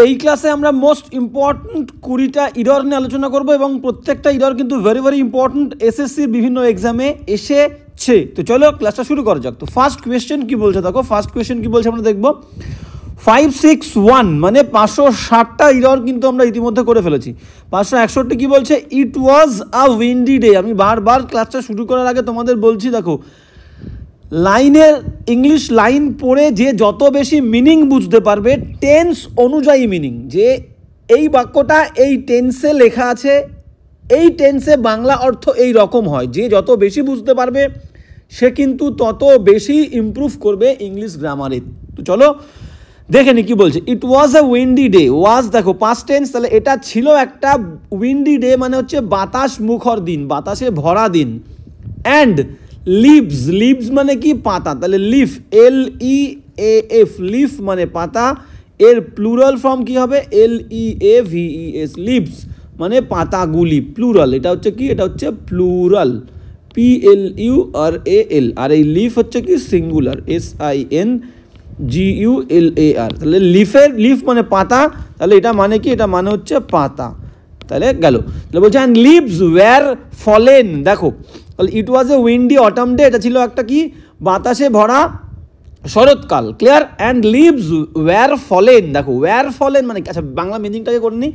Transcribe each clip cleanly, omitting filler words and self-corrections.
এই ক্লাসে আমরা মোস্ট ইম্পর্ট্যান্ট 20টা ইরর নিয়ে আলোচনা করব এবং প্রত্যেকটা ইরর কিন্তু ভেরি ভেরি ইম্পর্ট্যান্ট এসএসসির বিভিন্ন এক্সামে এসেছে। তো চলো ক্লাসটা শুরু করা যাক। তো ফার্স্ট কোয়েশ্চেন কি বলছে দেখো, ফার্স্ট কোয়েশ্চেন কি বলছে আমরা দেখব। 561 মানে 560টা ইরর কিন্তু আমরা ইতিমধ্যে করে ফেলেছি। 561 কি বলছে, ইট ওয়াজ আ উইন্ডি ডে। আমি বারবার ক্লাসটা শুরু করার আগে তোমাদের বলছি, দেখো লাইনের ইংলিশ লাইন পড়ে যে যত বেশি মিনিং বুঝতে পারবে, টেন্স অনুযায়ী মিনিং, যে এই বাক্যটা এই টেন্সে লেখা আছে, এই টেন্সে বাংলা অর্থ এই রকম হয়, যে যত বেশি বুঝতে পারবে সে কিন্তু তত বেশি ইমপ্রুভ করবে ইংলিশ গ্রামারে। তো চলো দেখে নি কি বলছে। ইট ওয়াজ আ উইন্ডি ডে, ওয়াজ দেখো পাস্ট টেন্স, তাহলে এটা ছিল একটা উইন্ডি ডে মানে হচ্ছে বাতাস মুখর দিন, বাতাসে ভরা দিন। অ্যান্ড লিভস, লিভস মানে কি পাতা, তাহলে লিফ LEAF, লিফ মানে পাতা, এর প্লুরাল ফর্ম কি হবে LEAVES, লিভস মানে পাতাগুলি, প্লুরাল, এটা হচ্ছে কি, এটা হচ্ছে প্লুরাল PLURAL, আর এই লিফ হচ্ছে কি সিঙ্গুলার SINGULAR। তাহলে লিফের, লিফ মানে পাতা, তাহলে এটা মানে কি, এটা মানে হচ্ছে পাতা, তাহলে গেল। তাহলে বলছে অ্যান্ড লিভস ওয়্যার ফলেন, দেখো তাহলে it was a windy autumn day, এটা ছিল একটা কি বাতাসে ভরা শরৎকাল, clear. And leaves were fallen, দেখো ওয়্যার ফলেন মানে আচ্ছা বাংলা মিনিংটাকে করে নিই।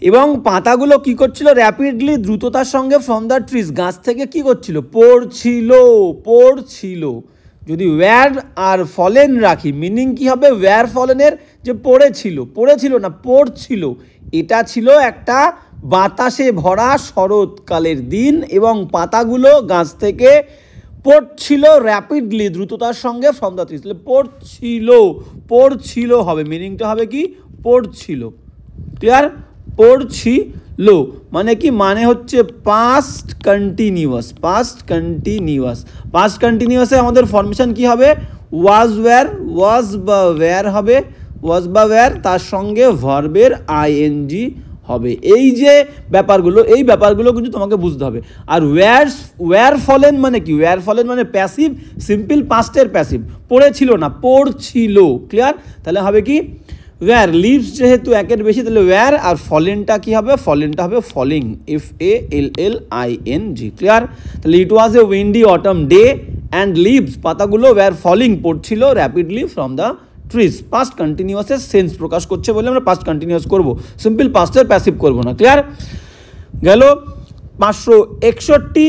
এবং পাতাগুলো কি করছিল, র্যাপিডলি দ্রুততার সঙ্গে ফ্রম দ্য ট্রিজ, গাছ থেকে কি করছিল, পড়ছিল। যদি ওয়্যার আর ফলেন রাখি মিনিং কি হবে, ওয়্যার ফলেনের যে পড়েছিল না পড়ছিল, এটা ছিল একটা বাতাসে ভরা শরৎকালের দিন এবং পাতাগুলো গাছ থেকে পড়ছিল র্যাপিডলি দ্রুততার সঙ্গে ফ্রম দ্য ট্রিজ। পড়ছিল হবে, মিনিংটা হবে কি পড়ছিল, ক্লিয়ার। পড়ছিল মানে কি, মানে হচ্ছে পাস্ট কন্টিনিউয়াস, পাস্ট কন্টিনিউয়াসে আমাদের ফর্মেশন কি হবে, ওয়াজ বা ওয়্যার হবে, ওয়াজ বা ওয়্যার, তার সঙ্গে ভার্বের ING হবে। এই যে ব্যাপারগুলো, এই ব্যাপারগুলো কিন্তু তোমাকে বুঝতে হবে। আর ওয়্যার ফলেন মানে কি, ওয়্যার ফলেন মানে প্যাসিভ, সিম্পল পাস্টের প্যাসিভ, পড়েছিল না পড়ছিল, ক্লিয়ার। তাহলে হবে কি ওয়্যার, লিভস যেহেতু একের বেশি তাহলে ওয়্যার, আর ফলেনটা কি হবে, ফলেনটা হবে ফলিং FALLING, ক্লিয়ার। তাহলে it was a windy autumn day and leaves, পাতাগুলো ওয়্যার ফলিং পড়ছিল rapidly from the trees. Past কন্টিনিউয়াসের sense প্রকাশ করছে বলে আমরা পাস্ট কন্টিনিউয়াস করব, সিম্পল পাস্টের প্যাসিভ করব না, ক্লিয়ার। গেল 561।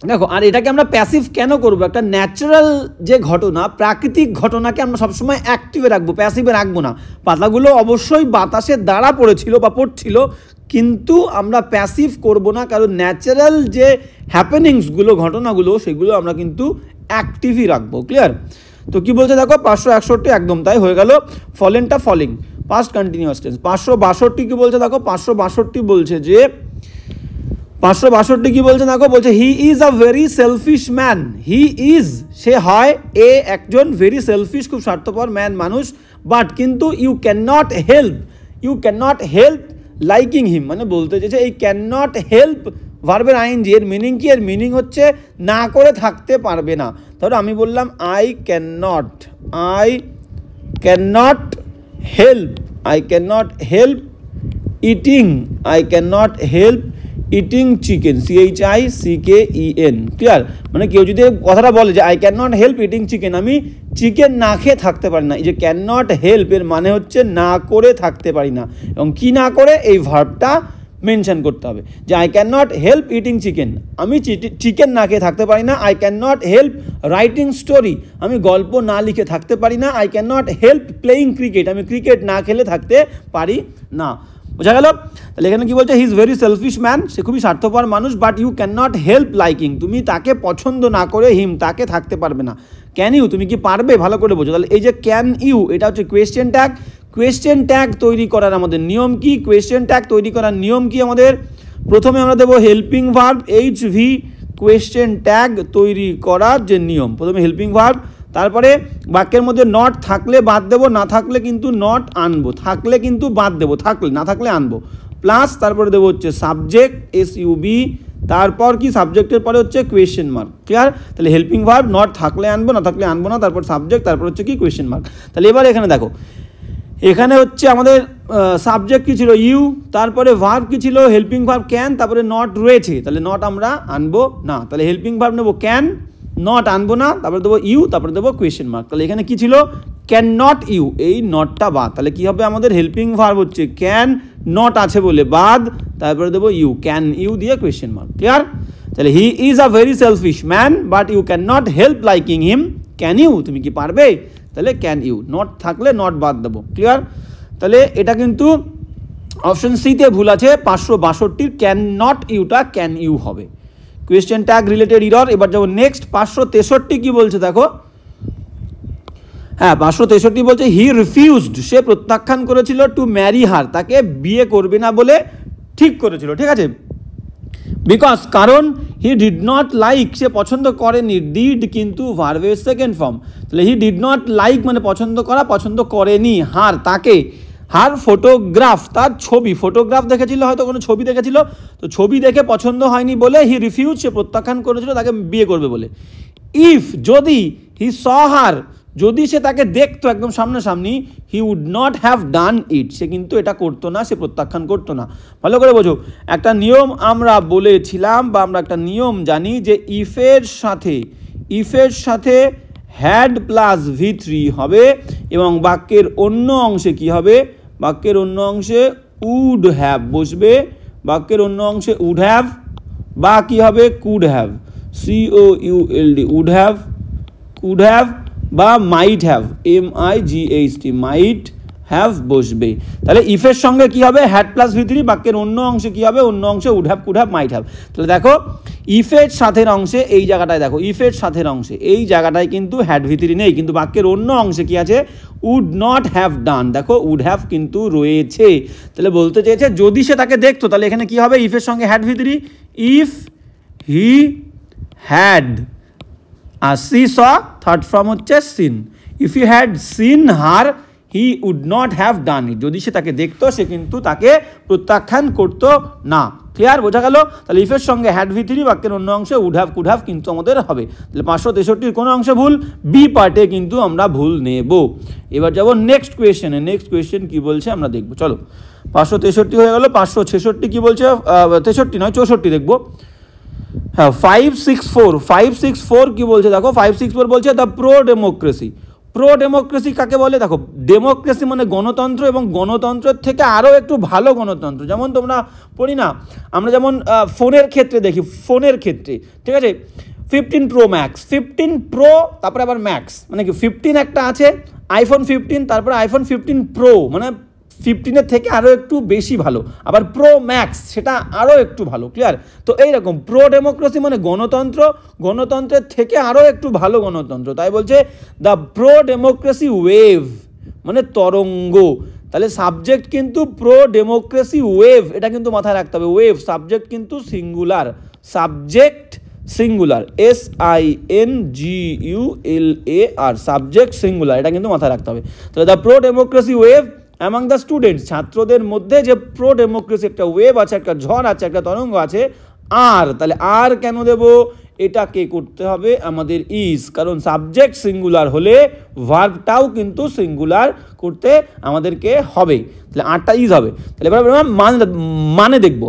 দেখো আর এটাকে আমরা প্যাসিভ কেন করব, একটা ন্যাচারাল যে ঘটনা, প্রাকৃতিক ঘটনাকে আমরা সবসময় অ্যাক্টিভে রাখবো, প্যাসিভে রাখবো না। পাতাগুলো অবশ্যই বাতাসের দ্বারা পড়েছিল বা পড়ছিল, কিন্তু আমরা প্যাসিভ করব না, কারণ ন্যাচারাল যে হ্যাপেনিংসগুলো, ঘটনাগুলো, সেগুলো আমরা কিন্তু অ্যাক্টিভই রাখবো, ক্লিয়ার। তো কি বলছে দেখো 561, একদম তাই হয়ে গেল। ফলেনটা ফলিং, পাস্ট কন্টিনিউয়াস টেন্স। 562 কি বলছে দেখো, 562 বলছে যে 562 কি বলছে দেখো, বলছে he is a very selfish man, he is সে হয় একজন ভেরি সেলফিশ খুব স্বার্থপর ম্যান মানুষ, বাট কিন্তু you can not help liking him, মানে বলতে চাইছে এই ক্যান নট হেল্প ভার্বের ING, এর মিনিং কি, এর মিনিং হচ্ছে না করে থাকতে পারবে না। ধরো আমি বললাম I can not help eating chicken, CHICKEN, clear. মানে কেউ যদি কথাটা বলে যে I can not help eating chicken, আমি চিকেন না খেয়ে থাকতে পারি না, এই যে ক্যান নট হেল্প এর মানে হচ্ছে না করে থাকতে পারি না, এবং কি না করে এই ভার্বটা মেনশন করতে হবে, যে I can not help eating chicken, আমি চিকেন না খেয়ে থাকতে পারি না। I can not help writing story, আমি গল্প না লিখে থাকতে পারি না। I can not help playing cricket, আমি ক্রিকেট না খেলে থাকতে পারি না। বোঝা গেল? তাহলে এখানে কি বলছে, he is very selfish man, সে খুবই স্বার্থপর মানুষ, but you can not help liking, তুমি তাকে পছন্দ না করে হিম, তাকে থাকতে পারবে না। ক্যান ইউ, তুমি কি পারবে, ভালো করে বোঝো। তাহলে এই যে ক্যান ইউ, এটা হচ্ছে কোয়েশ্চেন ট্যাগ। কোয়েশ্চেন ট্যাগ তৈরি করার আমাদের নিয়ম কি, কোয়েশ্চেন ট্যাগ তৈরি করার নিয়ম কি আমাদের, প্রথমে আমরা দেবো helping verb HV, question tag তৈরি করার যে নিয়ম, প্রথমে হেল্পিং ভার্ব, তারপরে বাক্যের মধ্যে নট থাকলে বাদ দেবো, না থাকলে কিন্তু নট আনবো, থাকলে কিন্তু বাদ দেবো, থাকলে না থাকলে আনবো, প্লাস তারপরে দেবো হচ্ছে সাবজেক্ট SUB, তারপর কি সাবজেক্টের পরে হচ্ছে কোয়েশ্চেন মার্ক, ক্লিয়ার। তাহলে হেল্পিং ভার্ব নট থাকলে আনবো, না থাকলে আনবো না, তারপর সাবজেক্ট, তারপর হচ্ছে কি কোয়েশ্চেন মার্ক। তাহলে এবার এখানে দেখো এখানে হচ্ছে আমাদের সাবজেক্ট কী ছিল ইউ, তারপরে ভার্ব কী ছিল হেল্পিং ভার্ব ক্যান, তারপরে নট রয়েছে, তাহলে নট আমরা আনবো না, তাহলে হেল্পিং ভার্ব নেবো ক্যান, নট আনবো না, তারপরে দেবো ইউ, তারপরে দেবো কোয়েশ্চেন মার্ক। তাহলে এখানে কী ছিল ক্যান নট ইউ, এই নটটা বাদ, তাহলে কী হবে আমাদের হেল্পিং ভার্ব হচ্ছে ক্যান, নট আছে বলে বাদ, তারপরে দেবো ইউ, ক্যান ইউ দিয়ে কোয়েশ্চেন মার্ক। ক্লিয়ার? তাহলে he is a very selfish man but you can not help liking him, can you, তুমি কি পারবে, তাহলে ক্যান ইউ, নট থাকলে নট বাদ দেবো। ক্লিয়ার? তাহলে এটা কিন্তু অপশন সিতে ভুল আছে, 562 ক্যান নট ইউটা ক্যান ইউ হবে। Question tag related error. এবার যাবো নেক্সট 563 কি বলছে দেখো, হ্যাঁ 563 বলছে হি রিফিউজড, সে প্রত্যাখ্যান করেছিল, টু ম্যারি হার, তাকে বিয়ে করবে না বলে ঠিক করেছিল। ঠিক আছে, বিকজ কারণ হি ডিড নট লাইক, সে পছন্দ করেনি, ডিড কিন্তু ভার্বের সেকেন্ড ফর্ম, তাহলে হি ডিড নট লাইক মানে পছন্দ করা, পছন্দ করেনি, হার তাকে, হার ফটোগ্রাফ তার ছবি, ফটোগ্রাফ দেখেছিল, হয়তো কোনো ছবি দেখেছিল, তো ছবি দেখে পছন্দ হয়নি বলে হি রিফিউজ, সে প্রত্যাখ্যান করেছিল তাকে বিয়ে করবে বলে। ইফ যদি হি স হার, যদি সে তাকে দেখতো একদম সামনাসামনি, he would not have done it, সে কিন্তু এটা করতো না, সে প্রত্যাখ্যান করতো না। ভালো করে বোঝো, একটা নিয়ম আমরা বলেছিলাম বা আমরা একটা নিয়ম জানি যে ইফের সাথে হ্যাড প্লাস V3 হবে এবং বাক্যের অন্য অংশে কি হবে, বাক্যের অন্য অংশে উড হ্যাভ বসবে, বাক্যের অন্য অংশে উড হ্যাভ বা কি হবে could have, COULD, would have বা might have, MIGHT, might have বসবে। তাহলে ইফের সঙ্গে কি হবে হ্যাড প্লাস V3, বাক্যের অন্য অংশে কি হবে, অন্য অংশে would have, could have, might have. তাহলে দেখো ইফের সাথের অংশে এই জায়গাটায় দেখো, ইফের সাথের অংশে এই জায়গাটায় কিন্তু হ্যাড V3 নেই, কিন্তু বাক্যের অন্য অংশে কি আছে উড নট হ্যাভ ডান, দেখো উড হ্যাভ কিন্তু রয়েছে। তাহলে বলতে চেয়েছে যদি সে তাকে দেখতো, তাহলে এখানে কি হবে ইফের সঙ্গে had V3, if he had, আর সি স থার্ড ফর্ম হচ্ছে seen, if he had seen her he would not have done it, যদি সে তাকে দেখতো সে কিন্তু তাকে প্রত্যাখ্যান করতো না। ক্লিয়ার? বোঝা গেল? তাহলে ইফের সঙ্গে হ্যাড V3, বাক্যের অন্য অংশে উড হ্যাভ, কুড হ্যাভ কিন্তু আমাদের হবে। তাহলে 563 কোন অংশে ভুল, বি পার্টে কিন্তু আমরা ভুল নেব। এবার যাবো নেক্সট কোয়েশ্চেনে, নেক্সট কোয়েশ্চেন কি বলছে আমরা দেখবো। চলো 563 হয়ে গেল, 566 কি বলছে, 63 নয় 64 দেখবো। হ্যাঁ 564 কি বলছে দেখো, 564 বলছে the pro democracy. Pro democracy কাকে বলে দেখো, ডেমোক্রেসি মানে গণতন্ত্র এবং গণতন্ত্রের থেকে আরও একটু ভালো গণতন্ত্র। যেমন তোমরা পড়ি না আমরা, যেমন ফোনের ক্ষেত্রে দেখি, ফোনের ক্ষেত্রে ঠিক আছে 15 Pro Max, 15 Pro তারপরে আবার ম্যাক্স, মানে কি 15 একটা আছে আইফোন 15, তারপরে আইফোন 15 Pro মানে 15-এর থেকে আরও একটু বেশি ভালো, আবার প্রো ম্যাক্স সেটা আরও একটু ভালো। ক্লিয়ার? তো এইরকম প্রো ডেমোক্রেসি মানে গণতন্ত্র, গণতন্ত্রের থেকে আরও একটু ভালো গণতন্ত্র, তাই বলছে দ্য প্রো ডেমোক্রেসি ওয়েভ মানে তরঙ্গ। তাহলে সাবজেক্ট কিন্তু প্রো ডেমোক্রেসি ওয়েভ, এটা কিন্তু মাথায় রাখতে হবে, ওয়েভ সাবজেক্ট কিন্তু singular, subject singular, SINGULAR, subject singular, এটা কিন্তু মাথায় রাখতে হবে। তাহলে the pro democracy wave among the students, ছাত্রদের মধ্যে যে প্রো ডেমোক্রেসি একটা ওয়েভ আছে, একটা ঝড় আছে, একটা তরঙ্গ আছে, আর তাহলে আর কেন দেব, এটাকে করতে হবে আমাদের ইজ, কারণ সাবজেক্ট সিঙ্গুলার হলে ভার্বটাও কিন্তু সিঙ্গুলার করতে আমাদেরকে হবে, তাহলে আরটা ইজ হবে। তাহলে এবার মানে দেখবো,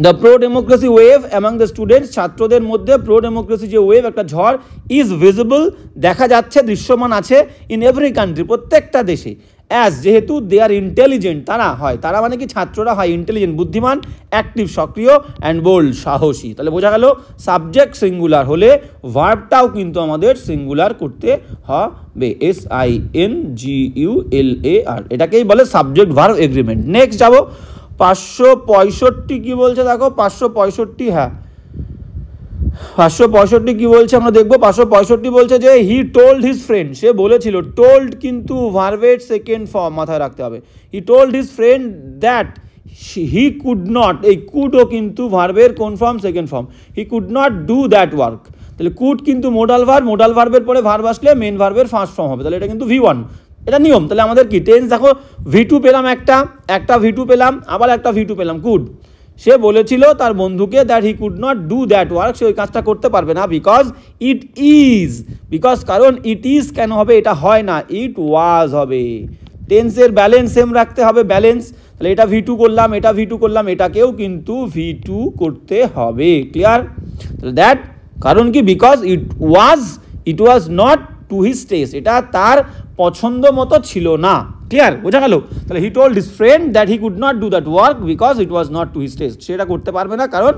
the pro democracy wave among the students, ছাত্রদের মধ্যে প্রো ডেমোক্রেসি যে ওয়েভ একটা ঝড়, ইজ ভিজিবল দেখা যাচ্ছে, দৃশ্যমান আছে, ইন এভরি কান্ট্রি প্রত্যেকটা দেশে, অ্যাজ যেহেতু দে আর ইন্টেলিজেন্ট, তারা হয়, তারা মানে কি ছাত্ররা হয় ইন্টেলিজেন্ট বুদ্ধিমান, অ্যাক্টিভ সক্রিয়, অ্যান্ড বোল্ড সাহসী। তাহলে বোঝা গেল সাবজেক্ট সিঙ্গুলার হলে ভার্বটাও কিন্তু আমাদের সিঙ্গুলার করতে হবে, SINGULAR, এটাকেই বলে সাবজেক্ট ভার্ব এগ্রিমেন্ট। নেক্সট যাবো 565 কি বলছে দেখো, 565 হ্যাঁ 565 কি বলছে আমরা দেখবো। 565 বলছে যে হি টোল্ড হিজ ফ্রেন্ড, সে বলেছিল, টোল্ড কিন্তু ভার্বের সেকেন্ড ফর্ম মাথায় রাখতে হবে, he told his friend that he could not, এই কুডও কিন্তু ভার্বের কোন form, second form, he could not do that work. তাহলে কুড কিন্তু মোডাল ভার্ব, মোডাল ভার্বের পরে ভার্ব আসলে মেন ভার্বের ফার্স্ট ফর্ম হবে, তাহলে এটা কিন্তু V1, এটা নিয়ম। তাহলে আমাদের কি টেন্স দেখো, V2 পেলাম, একটা V2 পেলাম, আবার একটা V2 পেলাম, কুড। সে বলেছিল তার বন্ধুকে that he could not do that work, সে ওই কাজটা করতে পারবে না, বিকজ ইট ইজ, বিকজ কারণ ইট ইজ কেন হবে, এটা হয় না, ইট ওয়াজ হবে। টেন্সের ব্যালেন্স সেম রাখতে হবে, ব্যালেন্স। তাহলে এটা V2 করলাম, এটা V2 করলাম, এটাকেও কিন্তু V2 করতে হবে। ক্লিয়ার? তাহলে দ্যাট কারণ কি, because it was not to his test, এটা তার পছন্দ মতো ছিল না। ক্লিয়ার? বোঝা গেল? তাহলে he told his friend that he could not do that work because it was not to his test, সেটা করতে পারবে না কারণ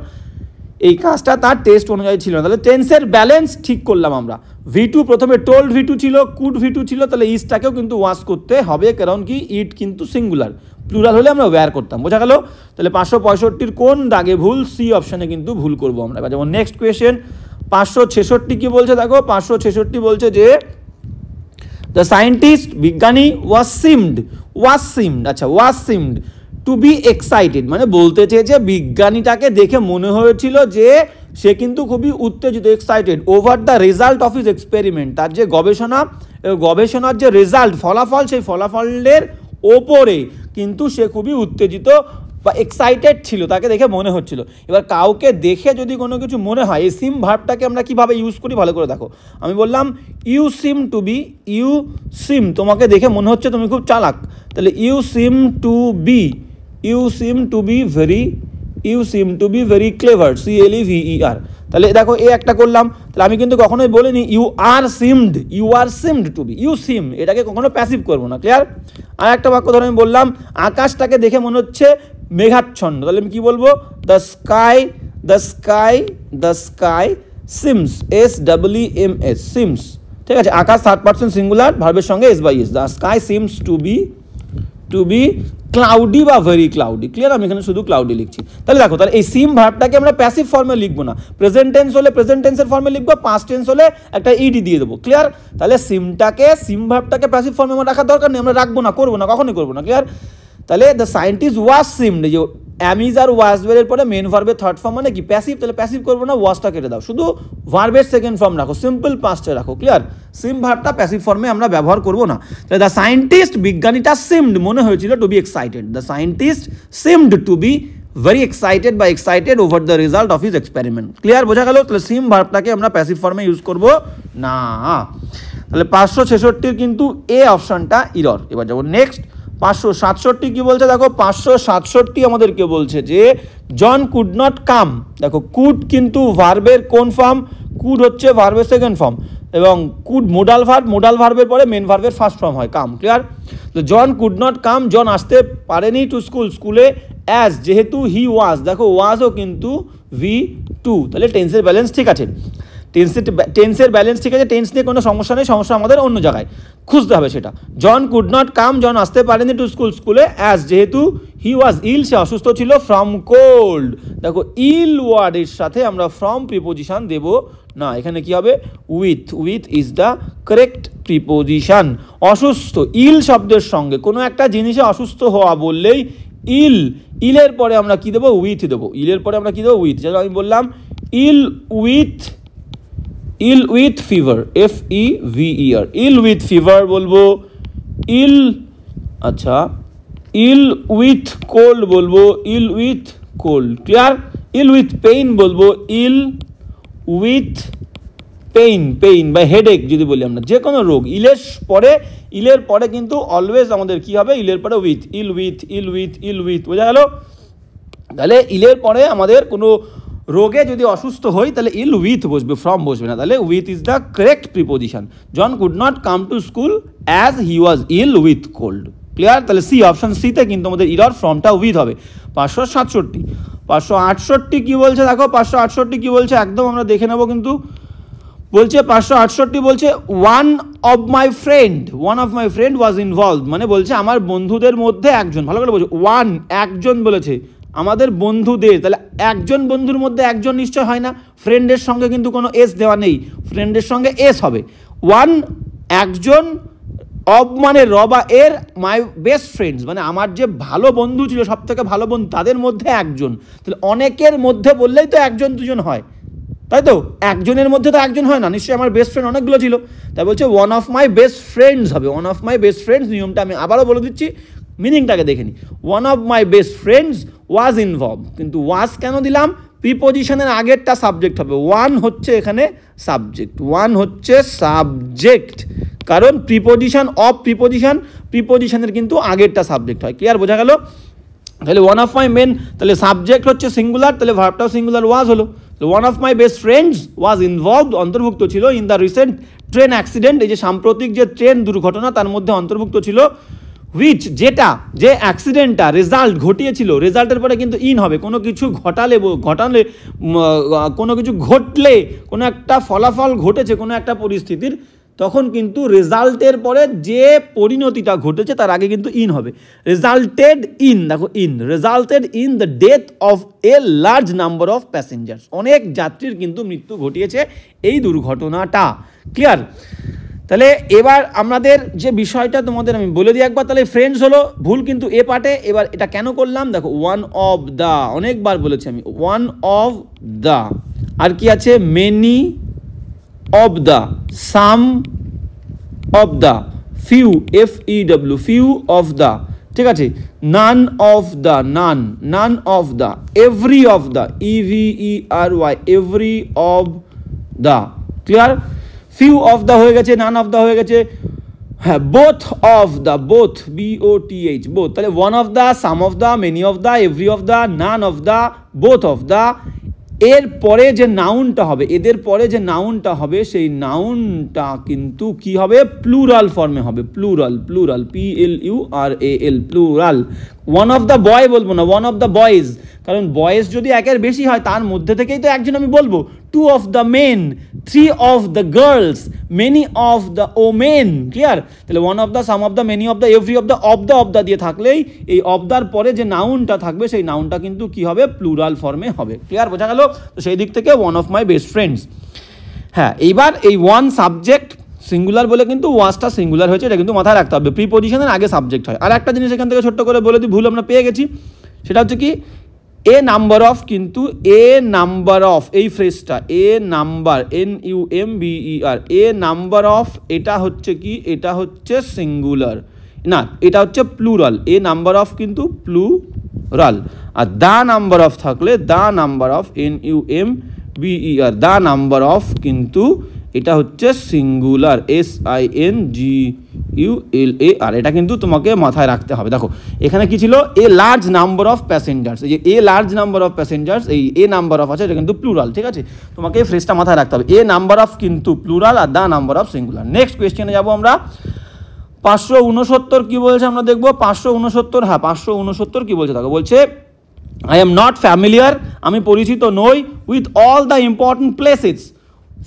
এই কাজটা তার টেস্ট অনুযায়ী ছিল না। তাহলে টেন্সের ব্যালেন্স ঠিক করলাম আমরা। V2 প্রথমে টোল্ড V2 ছিল, কুড V2 ছিল, তাহলে ইজটাকেও কিন্তু ওয়াজ করতে হবে, কারণ কি ইট কিন্তু সিঙ্গুলার, প্লুরাল হলে আমরা ওয়্যার করতাম। বোঝা গেল? তাহলে 565 কোন দাগে ভুল? সি অপশানে কিন্তু ভুল করবো আমরা। এবার যেমন নেক্সট কোয়েশ্চেন 566 কি বলছে দেখো, 566 বলছে যে দ্য সায়েন্টিস্ট, বিজ্ঞানী ওয়াজ সিমড টু বি এক্সাইটেড, মানে বলতে চেয়েছে বিজ্ঞানীটাকে দেখে মনে হয়েছিল যে সে কিন্তু খুবই উত্তেজিত, excited, over the result of his experiment, তার যে গবেষণার যে রেজাল্ট, ফলাফল, সেই ফলাফলের ওপরে কিন্তু সে খুবই উত্তেজিত বা এক্সাইটেড ছিল, তাকে দেখে মনে হচ্ছিল। এবার কাউকে দেখে যদি কোনো কিছু মনে হয়, এই সিম ভার্বটাকে আমরা কিভাবে ইউজ করি ভালো করে দেখো। আমি বললাম ইউ সিম, তোমাকে দেখে মনে হচ্ছে তুমি খুব চালাক, তাহলে you seem to be very clever, CLEVER। তাহলে দেখো এ একটা করলাম, তাহলে আমি কিন্তু কখনোই বলিনি you are seemed to be, you seem, এটাকে কখনো প্যাসিভ করবো না। ক্লিয়ার? আর একটা বাক্য ধরে আমি বললাম আকাশটাকে দেখে মনে হচ্ছে মেঘাচ্ছন্ন, তাহলে আমি কি বলবো? The sky seems, SEEMS, seems. ঠিক আছে? আকাশ থার্ড পারসন সিঙ্গুলার, ভার্বের সঙ্গে S/S, the sky seems to be cloudy বা ভেরি ক্লাউডি। ক্লিয়ার? আমি এখানে শুধু ক্লাউডি লিখছি। তাহলে দেখো, তাহলে এই সিম ভার্বটাকে আমরা প্যাসিভ ফর্মে লিখবো না, প্রেজেন্ট টেন্স হলে প্রেজেন্ট টেন্সের ফর্মে লিখবো, পাস্ট টেন্স হলে একটা ইডি দিয়ে দেবো। ক্লিয়ার? তাহলে সিম ভার্বটাকে প্যাসিভ ফর্মে আমার রাখার দরকার নেই, আমরা রাখবো না, করবো না, কখনই করবো না। ক্লিয়ার? তাহলে দ্য সায়েন্টিস্ট ওয়াজ সিমড, যে অ্যামিজ আর ওয়াজ এর পরে মেন ভার্বের থার্ড ফর্ম মানে কি প্যাসিভ, তাহলে প্যাসিভ করবো না, ওয়াজটা কেটে দাও, শুধু ভার্বের সেকেন্ড ফর্ম রাখো, সিম্পল পাস্টে রাখো। ক্লিয়ার? সিম ভার্বটা প্যাসিভ ফর্মে আমরা ব্যবহার করবো না। তাহলে দ্য সায়েন্টিস্ট, বিজ্ঞানীটা সিমড, মনে হয়েছিল, to be excited, the scientist seemed to be very excited বা excited over the result of his experiment. Clear? বোঝা গেল? তাহলে সিম ভার্বটাকে আমরা প্যাসিভ ফর্মে ইউজ করবো না। তাহলে 566 কিন্তু এ অপশনটা ইরর। এবার যাবো নেক্সট 567 কি বলছে দেখো, 567 আমাদেরকে বলছে যে জন কুড নট কাম। দেখো কুড কিন্তু ভার্বের কোন ফর্ম? কুড হচ্ছে ভার্বের সেকেন্ড ফর্ম, এবং কুড মোডাল ভার্বের পরে মেন ভার্বের ফার্স্ট ফর্ম হয় কাম। ক্লিয়ার? তো জন কুড নট কাম, জন আসতে পারেনি টু স্কুলে, অ্যাজ যেহেতু হি ওয়াজ, দেখো ওয়াজও কিন্তু V2, তাহলে টেন্সের ব্যালেন্স ঠিক আছে, টেন্সের ব্যালেন্স ঠিক আছে, টেন্স নিয়ে কোনো সমস্যা নেই, সমস্যা আমাদের অন্য জায়গায় খুঁজতে হবে সেটা। জন কুড নট কাম, জন আসতে পারেনি টু স্কুলে, অ্যাজ যেহেতু হি ওয়াজ ইল, সে অসুস্থ ছিল, ফ্রম কোল্ড। দেখো ইল ওয়ার্ডের সাথে আমরা ফ্রম প্রিপোজিশন দেব না, এখানে কি হবে? With is the correct preposition. অসুস্থ, ইল শব্দের সঙ্গে কোনো একটা জিনিসে অসুস্থ হওয়া বললেই ইলের পরে আমরা কি দেবো? উইথ দেবো। ইলের পরে আমরা কি দেবো? উইথ। যেন আমি বললাম ill with fever, FEVER, ill with fever বলবো, ইল উইথ কোল্ড বলবো, ill with cold. Clear? Ill with pain বলবো, ইল উইথ পেইন বা হেডেক যদি বলি আমরা, যে কোনো রোগ। ইলের পরে কিন্তু অলওয়েজ আমাদের কি হবে? ইলের পরে উইথ, ইল উইথ। বোঝা গেল? তাহলে ইলের পরে আমাদের কোনো রোগে যদি অসুস্থ হই তাহলে ইল উইথ বসবে, ফ্রম বসবে না, তাহলে with is the correct preposition. John could not come to school as he was ill with cold. Clear? তাহলে সি, অপশন সিতে কিন্তু আমাদের ইরর, ফ্রমটা উইথ হবে। 568 কি বলছে দেখো, 568 কি বলছে একদম আমরা দেখে নেবো, কিন্তু বলছে 568 বলছে one of my friend was involve, মানে বলছে আমার বন্ধুদের মধ্যে একজন, ভালো করে বলছে একজন বলেছে আমাদের বন্ধুদের, তাহলে একজন বন্ধুর মধ্যে একজন নিশ্চয় হয় না, ফ্রেন্ডের সঙ্গে কিন্তু কোনো এস দেওয়া নেই, ফ্রেন্ডের সঙ্গে এস হবে। একজন, অব মানে র বা এর, মাই বেস্ট ফ্রেন্ডস মানে আমার যে ভালো বন্ধু ছিল, সব থেকে ভালো বন্ধু, তাদের মধ্যে একজন, তাহলে অনেকের মধ্যে বললেই তো একজন দুজন হয়, তাই তো? একজনের মধ্যে তো একজন হয় না, নিশ্চয়ই আমার বেস্ট ফ্রেন্ড অনেকগুলো ছিল, তাই বলছে one of my best friends হবে। One of my best friends, নিয়মটা আমি আবারও বলে দিচ্ছি, মিনিংটাকে দেখে নি। One of my best friends was involve, কিন্তু ওয়াজ কেন দিলাম? প্রিপোজিশনের আগেরটা সাবজেক্ট হবে। ওয়ান হচ্ছে এখানে সাবজেক্ট, ওয়ান হচ্ছে সাবজেক্ট, কারণ প্রিপোজিশন অফ প্রিপোজিশনের কিন্তু আগেরটা সাবজেক্ট হয়। ক্লিয়ার, বোঝা গেল? তাহলে ওয়ান অফ মাই মেন, তাহলে সাবজেক্ট হচ্ছে সিঙ্গুলার, তাহলে ভার্বটাও সিঙ্গুলার, ওয়াজ হলো। One of my best friends was involved, অন্তর্ভুক্ত ছিল in the recent train accident, এই যে সাম্প্রতিক যে ট্রেন দুর্ঘটনা তার মধ্যে অন্তর্ভুক্ত ছিল। হুইচ, যেটা, যে অ্যাক্সিডেন্টটা রেজাল্ট ঘটিয়েছিল, রেজাল্টের পরে কিন্তু ইন হবে, কোনো কিছু ঘটালে কোনো কিছু ঘটলে, কোনো একটা ফলাফল ঘটেছে কোনো একটা পরিস্থিতির, তখন কিন্তু রেজাল্টের পরে যে পরিণতিটা ঘটেছে তার আগে কিন্তু ইন হবে। রেজাল্টেড ইন, দেখো in, resulted in the death of a large number of passengers, অনেক যাত্রীর কিন্তু মৃত্যু ঘটিয়েছে এই দুর্ঘটনাটা। ক্লিয়ার? তাহলে এবার আমাদের যে বিষয়টা তোমাদের আমি বলে দিই একবার, তাহলে ফ্রেন্ডস হলো ভুল কিন্তু এ পার্টে। এবার এটা কেন করলাম দেখো, ওয়ান অফ দ্য, অনেকবার বলেছি আমি, ওয়ান অফ দ্য, আর কি আছে, many of the, some of the, few, FEW, few of the, ঠিক আছে, none of the, none of the, every of the, EVERY, every of the. Clear? Few of the হয়ে গেছে, none of the হয়ে গেছে, হ্যাঁ, both of the, both, BOTH, both. তাহলে one of the, some of the, many of the, every of the, none of the, both of the. এর পরে যে নাউনটা হবে, এদের পরে যে নাউনটা হবে, সেই নাউনটা কিন্তু কি হবে, প্লুরাল ফর্মে হবে, plural, PLURAL, plural. One of the boy বলবো না, ওয়ান অফ দ্য বয়েজ, কারণ বয়েজ যদি একের বেশি হয় তার মধ্যে থেকেই তো একজন আমি বলবো। Two of the men, three of the girls, many of the women. Clear? তাহলে one of the, some of the, many of the, every of the, of the দিয়ে থাকলেই এই অফ দ্যার পরে যে নাউনটা থাকবে সেই নাউনটা কিন্তু কি হবে, প্লুরাল ফর্মে হবে। ক্লিয়ার, বোঝা গেল? তো সেই দিক থেকে one of my best friends. হ্যাঁ, এইবার এই ওয়ান সাবজেক্ট সিঙ্গুলার বলে কিন্তু ওয়াজটা সিঙ্গুলার হয়েছে, এটা কিন্তু মাথায় রাখতে হবে, প্রিপোজিশনের আগে সাবজেক্ট হয়। আর একটা জিনিস এখান থেকে ছোট্ট করে বলে দিই, ভুল আমরা পেয়ে গেছি, সেটা হচ্ছে কি, এ নাম্বার অফ, কিন্তু এ নাম্বার অফ, এই ফ্রেজটা a number, NUMBER, a number of, এটা হচ্ছে কি, এটা হচ্ছে সিঙ্গুলার না, এটা হচ্ছে প্লুরাল। এ নাম্বার অফ কিন্তু প্লুরাল, আর দ্য নাম্বার অফ থাকলে the number of, NUMBER, the number of কিন্তু এটা হচ্ছে সিঙ্গুলার, SINGULAR। এটা কিন্তু তোমাকে মাথায় রাখতে হবে। দেখো এখানে কি ছিল, a large number of passengers, এই যে a large number of passengers, এই এ নাম্বার অফ আছে, এটা কিন্তু প্লুরাল। ঠিক আছে, তোমাকে এই ফ্রেজটা মাথায় রাখতে হবে, এ নাম্বার অফ কিন্তু প্লুরাল আর the number of singular. Next কোয়েশ্চেনে যাবো আমরা। 569 কি বলছে আমরা দেখবো। 569, হ্যাঁ 569 কি বলছে দেখো, বলছে আই এম নট ফ্যামিলিয়ার, আমি পরিচিত নই, with all the important places.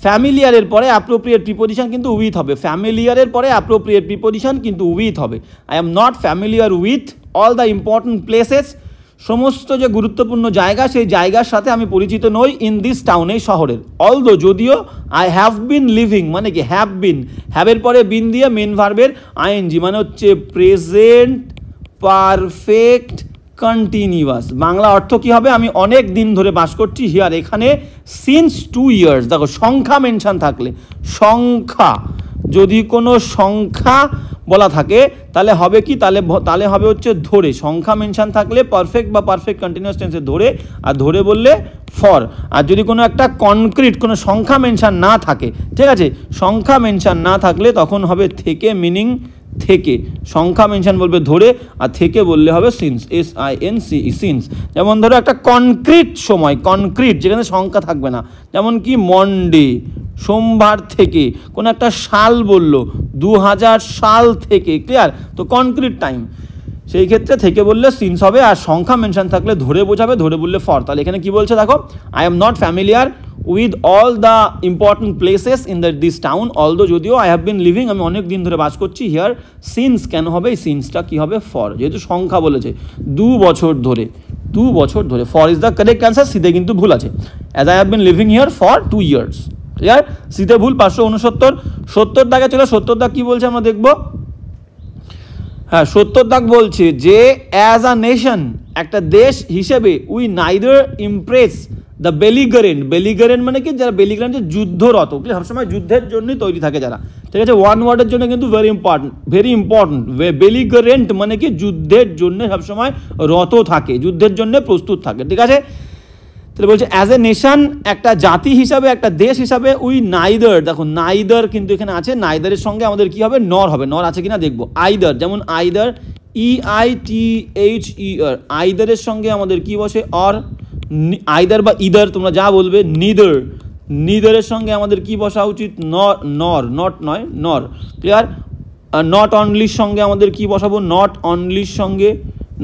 ফ্যামিলিয়ারের পরে অ্যাপ্রোপ্রিয়েট প্রিপোজিশন কিন্তু উইথ হবে, ফ্যামিলিয়ারের পরে অ্যাপ্রোপ্রিয়েট প্রিপোজিশন কিন্তু উইথ হবে। I am not familiar with all the important places, সমস্ত যে গুরুত্বপূর্ণ জায়গা সেই জায়গার সাথে আমি পরিচিত নই, ইন দিস টাউন, এই শহরের। অলদো, যদিও, আই হ্যাভ বিন লিভিং, মানে কি হ্যাভ বিন, হ্যাভের পরে বিন দিয়ে মেন ভার্বের ING, মানে হচ্ছে প্রেজেন্ট পারফেক্ট কন্টিনিউয়াস। বাংলা অর্থ কি হবে, আমি অনেক দিন ধরে বাস করছি হিয়ার, এখানে, সিন্স 2 years। দেখো সংখ্যা মেনশন থাকলে, সংখ্যা, যদি কোনো সংখ্যা বলা থাকে তাহলে হবে কি, তাহলে হবে হচ্ছে ধরে। সংখ্যা মেনশন থাকলে পারফেক্ট বা পারফেক্ট কন্টিনিউয়াস টেন্সে ধরে, আর ধরে বললে ফর। আর যদি কোনো একটা কনক্রিট কোনো সংখ্যা মেনশন না থাকে, ঠিক আছে, সংখ্যা মেনশন না থাকলে তখন হবে থেকে, মিনিং থেকে। সংখ্যা মেনশন বলবে ধরে, আর থেকে বললে হবে সিন্স, SINCE, সিন্স। যেমন ধরো একটা কনক্রিট সময়, কনক্রিট যেখানে সংখ্যা থাকবে না, যেমন কি মন্ডে, সোমবার থেকে। কোনো একটা সাল বললো, 2000 সাল থেকে। ক্লিয়ার? তো কনক্রিট টাইম, সেই ক্ষেত্রে থেকে বললে সিন্স হবে, আর সংখ্যা মেনশন থাকলে ধরে বোঝাবে, ধরে বললে ফর। তাহলে এখানে কি বলছে দেখো, I am not familiar with all the important places in this town, although, যদিও, আই হ্যাভ বিন লিভিং, আমি অনেক দিন ধরে বাস করছি, হিয়ার, সিন্স কেন হবে, এই সিন্সটা কি হবে, ফর, যেহেতু সংখ্যা বলেছে, 2 বছর ধরে, 2 বছর ধরে। For is the correct answer, সিতে কিন্তু ভুল আছে, as I have been living here for 2 years। Clear? সিতে ভুল। 569, 70 দাগে চলে। 70 দাগ কি বলছে আমরা দেখবো। হ্যাঁ, 70 দাগ বলছে যে অ্যাজ আ নেশন, একটা দেশ হিসেবে, উই নাইদার ইমপ্রেস দ্য বেলিগারেন্ট। বেলিগারেন্ট মানে কি, যারা বেলিগারেন্ট, যুদ্ধরত, সবসময় যুদ্ধের জন্যই তৈরি থাকে যারা। ঠিক আছে, ওয়ান ওয়ার্ডের জন্য কিন্তু ভেরি ইম্পর্টেন্ট। বেলিগারেন্ট মানে কি, যুদ্ধের জন্য সবসময় রত থাকে, যুদ্ধের জন্য প্রস্তুত থাকে। ঠিক আছে, তাহলে বলছে অ্যাজ এ নেশন, একটা জাতি হিসাবে, একটা দেশ হিসাবে, উই নাইদার, দেখো নাইদার কিন্তু এখানে আছে, নাইদারের সঙ্গে আমাদের কি হবে, নর হবে। নর আছে কিনা দেখবো। আইদার, যেমন আইদার, EITHER, আইদারের সঙ্গে আমাদের কি বসে, অর। আইদার বা ইদার তোমরা যা বলবে। নিদার, নিদারের সঙ্গে আমাদের কি বসা উচিত, নর, নর, নট নয়, নর। ক্লিয়ার? নট অনলির সঙ্গে আমাদের কি বসাবো, নট অনলির সঙ্গে,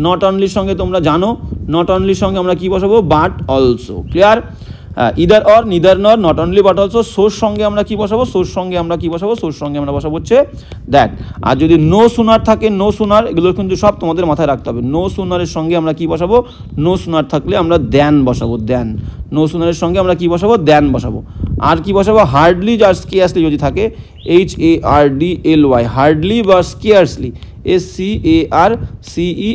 নট অনলির সঙ্গে তোমরা জানো, নট অনলির সঙ্গে আমরা কি বসাবো, but also. Clear? Either or, neither নর, নট অনলি বাট অলসো। সোর সঙ্গে আমরা কি বসাবো, সোর সঙ্গে আমরা কি বসাবো, সোর সঙ্গে আমরা বসাবো হচ্ছে দ্যাট। আর যদি নো সুনার থাকে, নো সুনার, এগুলো কিন্তু সব তোমাদের মাথায় রাখতে হবে। নো সুনারের সঙ্গে আমরা কি বসাবো, নো সুনার থাকলে আমরা দ্যান বসাবো, দ্যান। নো সুনারের সঙ্গে আমরা কি বসাবো, দ্যান বসাবো। আর কি বসাবো, হার্ডলি আর স্কেয়ারসলি যদি থাকে, HARDLY, হার্ডলি বা স্কেয়ারসলি, SCARCELY,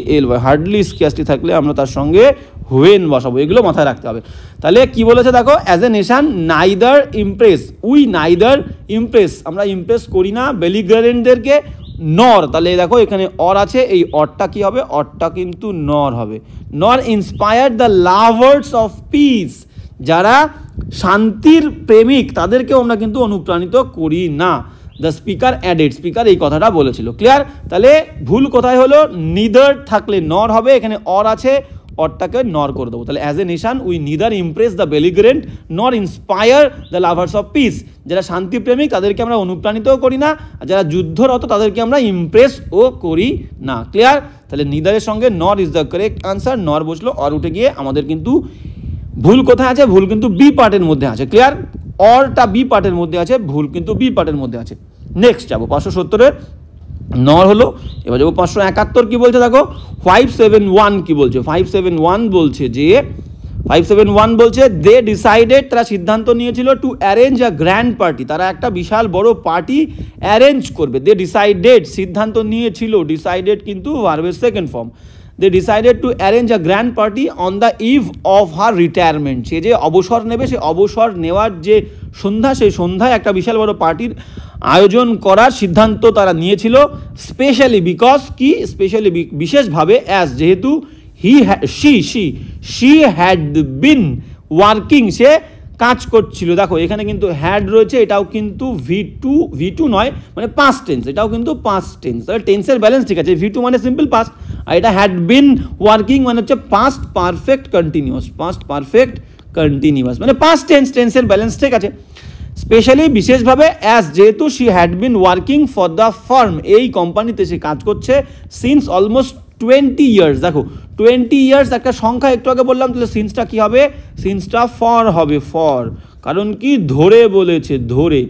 হার্ডলি স্কেয়ারসলি থাকলে আমরা তার সঙ্গে হোয়েন বসাবো। এগুলো মাথায় রাখতে হবে। তাহলে কি বলেছে দেখো, as a nation neither Impress, we neither Impress, আমরা ইমপ্রেস করি না বেলিগ্রেন্টদেরকে, নর। তাহলে দেখো এখানে অর আছে, এই অরটা কি হবে, অরটা কিন্তু নর হবে। নর inspire the lovers of peace, যারা শান্তির প্রেমিক তাদেরকেও আমরা কিন্তু অনুপ্রাণিত করি না। দ্য স্পিকার অ্যাডেড, স্পিকার এই কথাটা বলেছিল। ক্লিয়ার? তাহলে ভুল কোথায় হলো, নিদার থাকলে নর হবে, এখানে অর আছে, অরটাকে নর করে দেবো। তাহলে as a nation we neither impress the belligerent nor inspire the lovers of peace, যারা শান্তিপ্রেমিক তাদেরকে আমরা অনুপ্রাণিতও করি না, আর যারা যুদ্ধরত তাদেরকে আমরা ইমপ্রেসও করি না। ক্লিয়ার? তাহলে নিদারের সঙ্গে নর ইজ দ্য কারেক্ট আনসার, নর বসলো, অর উঠে গিয়ে আমাদের কিন্তু ভুল কোথায় আছে, ভুল কিন্তু বি পার্টের মধ্যে আছে। ক্লিয়ার? অরটা বি পার্টের মধ্যে আছে, ভুল কিন্তু বি পার্টের মধ্যে আছে। নেক্সট যাবো 570-এর নর হলো। এবার যাবো 571, কি বলছে দেখো, 571 কি বলছে, 571 বলছে যে, 571 বলছে দে ডিসাইডেড, তারা সিদ্ধান্ত নিয়েছিল, two arrange a grand party, তারা একটা বিশাল বড় পার্টি অ্যারেঞ্জ করবে। দে ডিসাইডেড, সিদ্ধান্ত নিয়েছিল, ডিসাইডেড কিন্তু ভার্বের second form. They decided to arrange a grand party on the eve of her retirement, সে যে অবসর নেবে, সে অবসর নেওয়ার যে সন্ধ্যা, সেই সন্ধ্যায় একটা বিশাল বড় পার্টির আয়োজন করার সিদ্ধান্ত তারা নিয়েছিল। স্পেশালি বিকজ, কি স্পেশালি বিশেষভাবে, অ্যাজ যেহেতু, শি হ্যাড বিন ওয়ার্কিং, সে কাজ করছিল। দেখো এখানে কিন্তু হ্যাড রয়েছে, এটাও কিন্তু V2 নয়, মানে পাস্ট টেন্স, এটাও কিন্তু পাস্ট টেন্স। তাহলে টেন্সের ব্যালেন্স ঠিক আছে, V2 মানে সিম্পল পাস্ট, আর এটা হ্যাড বিন ওয়ার্কিং মানে হচ্ছে past perfect continuous, past perfect continuous মানে পাস্ট টেন্স, টেন্সের ব্যালেন্স ঠিক আছে। স্পেশালি বিশেষভাবে, অ্যাজ যেহেতু, she had been working for the farm, এই কোম্পানিতে সে কাজ করছে, সিন্স অলমোস্ট 20 ইয়ার্স। দেখো 20 ইয়ার্স একটা সংখ্যা, একটু আগে বললাম, তাহলে সিন্সটা কি হবে, সিন্সটা ফর হবে, ফর। কারণ কি, ধরে বলেছে, ধরে,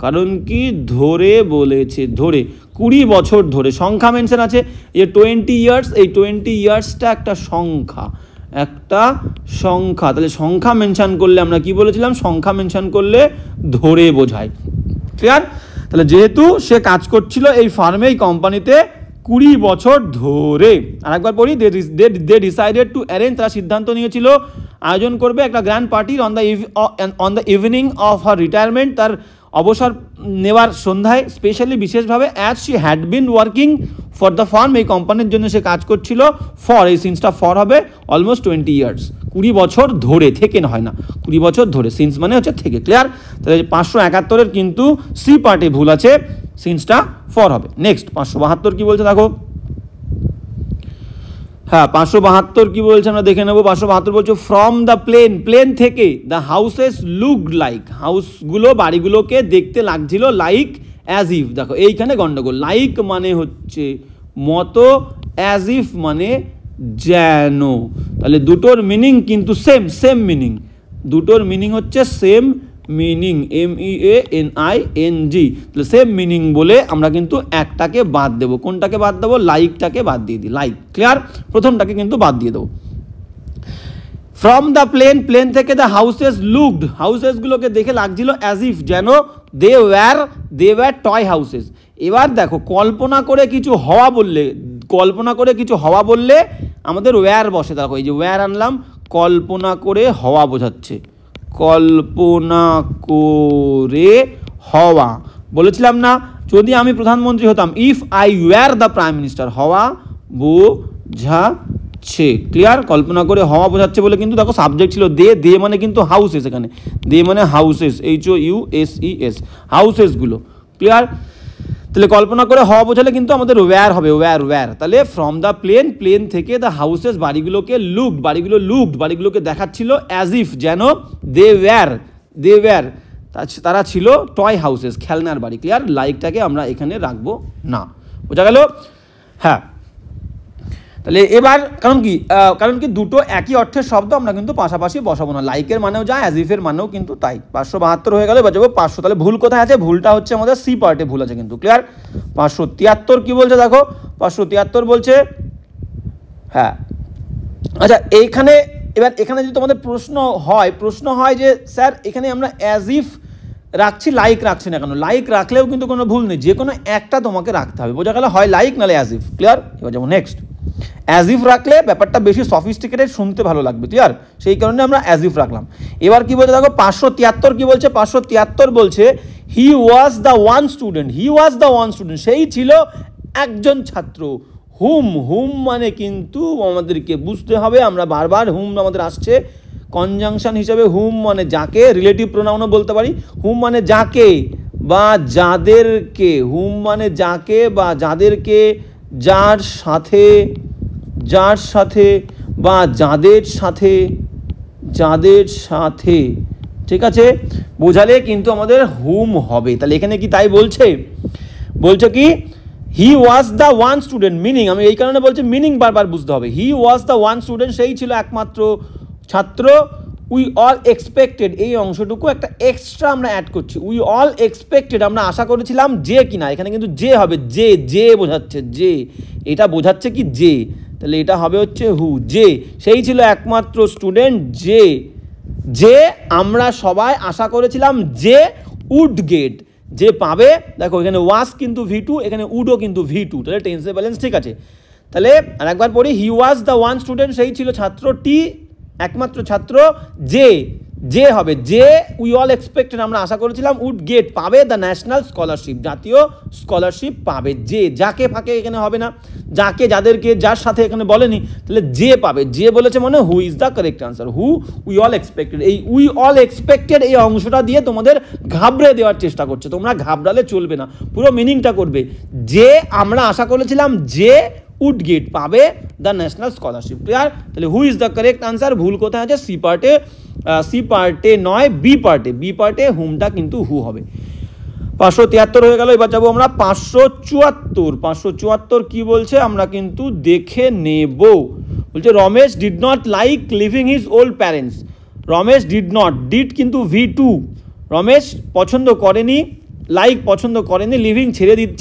কারণ কি ধরে বলেছে, ধরে 20 বছর ধরে, সংখ্যা মেনশন আছে, এই 20 ইয়ার্স, এই 20 ইয়ার্সটা একটা সংখ্যা, একটা সংখ্যা। তাহলে সংখ্যা মেনশন করলে আমরা কি বলেছিলাম, সংখ্যা মেনশন করলে ধরে বোঝায়। ক্লিয়ার? তাহলে যেহেতু সে কাজ করছিল এই ফার্মে, এই কোম্পানিতে 20 বছর ধরে। আর একবার পড়ি, দে ডিসাইডেড টু অ্যারেঞ্জ, তারা সিদ্ধান্ত নিয়েছিল আয়োজন করবে একটা গ্র্যান্ড পার্টির on the evening of her retirement, তার অবসর নেওয়ার সন্ধ্যায়। স্পেশালি বিশেষভাবে, as she had been working for the farm, এই কোম্পানির জন্য সে কাজ করছিল, ফর, এই সিন্সটা ফর হবে, অলমোস্ট 20 ইয়ার্স, 20 বছর ধরে, থেকে হয় না, 20 বছর ধরে, সিন্স মানে হচ্ছে থেকে। ক্লিয়ার? তাহলে 571-এর কিন্তু সি পার্টে ভুল আছে, সিন্সটা ফর হবে। নেক্সট 572 কি বলছে দেখো, হ্যাঁ 572 কি বলছে আমরা দেখে নেবো। 572 বলছে, ফ্রম দ্য প্লেন, প্লেন থেকে, দ্য হাউসেস লুকড লাইক, হাউসগুলো, বাড়িগুলোকে দেখতে লাগছিল, লাইক অ্যাজ ইফ। দেখো এইখানে গন্ডগোল, লাইক মানে হচ্ছে মতো, অ্যাজ ইফ মানে যেন। তাহলে দুটোর মিনিং কিন্তু সেম, সেম মিনিং, দুটোর মিনিং হচ্ছে সেম মিনিং, MEANING। তাহলে সেম মিনিং বলে আমরা কিন্তু একটাকে বাদ দেবো। কোনটাকে বাদ দেবো, লাইকটাকে বাদ দিয়ে দিই, লাইক। ক্লিয়ার? প্রথমটাকে কিন্তু বাদ দিয়ে দেবো। ফ্রম দ্য প্লেন, প্লেন থেকে, দ্য হাউসেস লুকড, হাউসেসগুলোকে দেখে লাগছিল, অ্যাজ ইফ যেন, দে ওয়্যার টয় হাউসেস। এবার দেখো কল্পনা করে কিছু হওয়া বললে, কল্পনা করে কিছু হওয়া বললে আমাদের ওয়্যার বসে। দেখো এই যে ওয়্যার আনলাম, কল্পনা করে হওয়া বোঝাচ্ছে, কল্পনা করে হওয়া। বলেছিলাম না, যদি আমি প্রধানমন্ত্রী হতাম, if I were the prime minister, হওয়া বোঝাচ্ছে। বোঝাচ্ছে। ক্লিয়ার? কল্পনা করে হওয়া বোঝাচ্ছে বলে কিন্তু দেখো সাবজেক্ট ছিল দে, দে মানে কিন্তু হাউসেস, এখানে দে মানে হাউসেস, HOUSES, হাউসেসগুলো। ক্লিয়ার? তাহলে কল্পনা করে হওয়া বোঝালে কিন্তু আমাদের ওয়্যার হবে, ওয়্যার। তাহলে ফ্রম দ্য প্লেন, প্লেন থেকে দ্য হাউসেস, বাড়িগুলোকে লুকড, বাড়িগুলোকে দেখাচ্ছিল অ্যাজ ইফ, যেন দে ওয়্যার তারা ছিল টয় হাউসেস, খেলনার বাড়ি। ক্লিয়ার? লাইকটাকে আমরা এখানে রাখবো না। বোঝা গেল? হ্যাঁ। তাহলে এবার কারণ কি দুটো একই অর্থের শব্দ আমরা কিন্তু পাশাপাশি বসাবো না, লাইকের মানেও যায়, অ্যাজ ইফের মানেও কিন্তু তাই। 572 হয়ে গেল, এবার যাবো 500। তাহলে ভুল কোথায় আছে? ভুলটা হচ্ছে আমাদের সি পার্টে ভুল আছে কিন্তু। ক্লিয়ার? 573 কি বলছে দেখো, 573 বলছে, হ্যাঁ আচ্ছা এখানে যদি তোমাদের প্রশ্ন হয় যে স্যার এখানে আমরা অ্যাজ ইফ রাখছি, লাইক রাখছি না কেন? লাইক রাখলেও কিন্তু কোনো ভুল নেই, যে কোনো একটা তোমাকে রাখতে হবে। বোঝা গেল? হয় লাইক নাহলে অ্যাজ ইফ। ক্লিয়ার? এবার যাবো নেক্সট। অ্যাজ ইফ রাখলে ব্যাপারটা বেশি সফিস্টিকেটেড, শুনতে ভালো লাগবে। ক্লিয়ার? সেই কারণে আমরা অ্যাজ ইফ রাখলাম। এবার কি বলছে দেখো 573 কি বলছে? 573 বলছে হি ওয়াজ দ্য ওয়ান স্টুডেন্ট, সেই ছিল একজন ছাত্র। হুম মানে কিন্তু আমাদেরকে বুঝতে হবে, আমরা বারবার হুম আমাদের আসছে কনজাংশন হিসেবে। হুম মানে যাকে, রিলেটিভ প্রোনাউনও বলতে পারি। হুম মানে যাকে বা যাদেরকে, হুম মানে যাকে বা যাদেরকে, যার সাথে বা যাদের সাথে, ঠিক আছে? বোঝালে কিন্তু আমাদের হুম হবে। তাহলে এখানে কি তাই বলছে কি he was the one student, meaning, আমি এই কারণে বলছি মিনিং বারবার বুঝতে হবে। He was the one student, সেই ছিল একমাত্র ছাত্র। উই অল এক্সপেক্টেড, এই অংশটুকু একটা এক্সট্রা আমরা অ্যাড করছি। উই অল এক্সপেক্টেড, আমরা আশা করেছিলাম যে কিনা, এখানে কিন্তু যে হবে, যে বোঝাচ্ছে, যে এটা বোঝাচ্ছে কি যে, তাহলে এটা হবে হচ্ছে হু, যে সেই ছিল একমাত্র স্টুডেন্ট, যে আমরা সবাই আশা করেছিলাম যে উড গেট, যে পাবে। দেখো এখানে ওয়াজ কিন্তু V2, এখানে উডও কিন্তু V2, তাহলে টেন্সের ব্যালেন্স ঠিক আছে। তাহলে আরেকবার পড়ি, হি ওয়াজ দ্য ওয়ান স্টুডেন্ট, সেই ছিল ছাত্রটি, একমাত্র ছাত্র, যে হবে, যে উই অল এক্সপেক্টেড, আমরা আশা করেছিলাম, উড গেট পাবে, দ্য ন্যাশনাল স্কলারশিপ, জাতীয় স্কলারশিপ পাবে। যে, যাকে ফাঁকে এখানে হবে না, যাকে, যাদেরকে, যার সাথে এখানে বলেনি, তাহলে যে পাবে, যে বলেছে মানে who is the correct answer. Who we all expected, এই উই অল এক্সপেক্টেড এই অংশটা দিয়ে তোমাদের ঘাবড়ে দেওয়ার চেষ্টা করছে, তোমরা ঘাবড়ালে চলবে না, পুরো মিনিংটা করবে। যে আমরা আশা করেছিলাম যে উড গেট পাবে দ্য ন্যাশনাল স্কলারশিপ। ক্লিয়ার? তাহলে who is the correct answer. ভুল কোথায় আছে? সি পার্টে নয়, বি পার্টে হুমটা কিন্তু হু হবে। 573 হয়ে গেল, এবার যাবো আমরা 574 কি বলছে আমরা কিন্তু দেখে নেব। বলছে Ramesh did not like living his old parents. Ramesh did কিন্তু V2, রমেশ পছন্দ করেনি, লাইক পছন্দ করেনি, লিভিং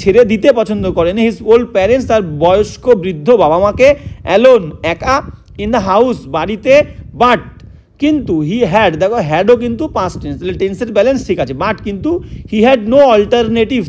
ছেড়ে দিতে পছন্দ করেনি, হিজ ওল্ড প্যারেন্টস তার বয়স্ক বৃদ্ধ বাবা মাকে, অ্যালোন একা, ইন দ্য হাউস বাড়িতে, বাট কিন্তু হি হ্যাড, দেখো হ্যাডও কিন্তু পাস্ট টেন্স, তাহলে টেন্সের ব্যালেন্স ঠিক আছে। বাট কিন্তু হি হ্যাড নো অল্টারনেটিভ,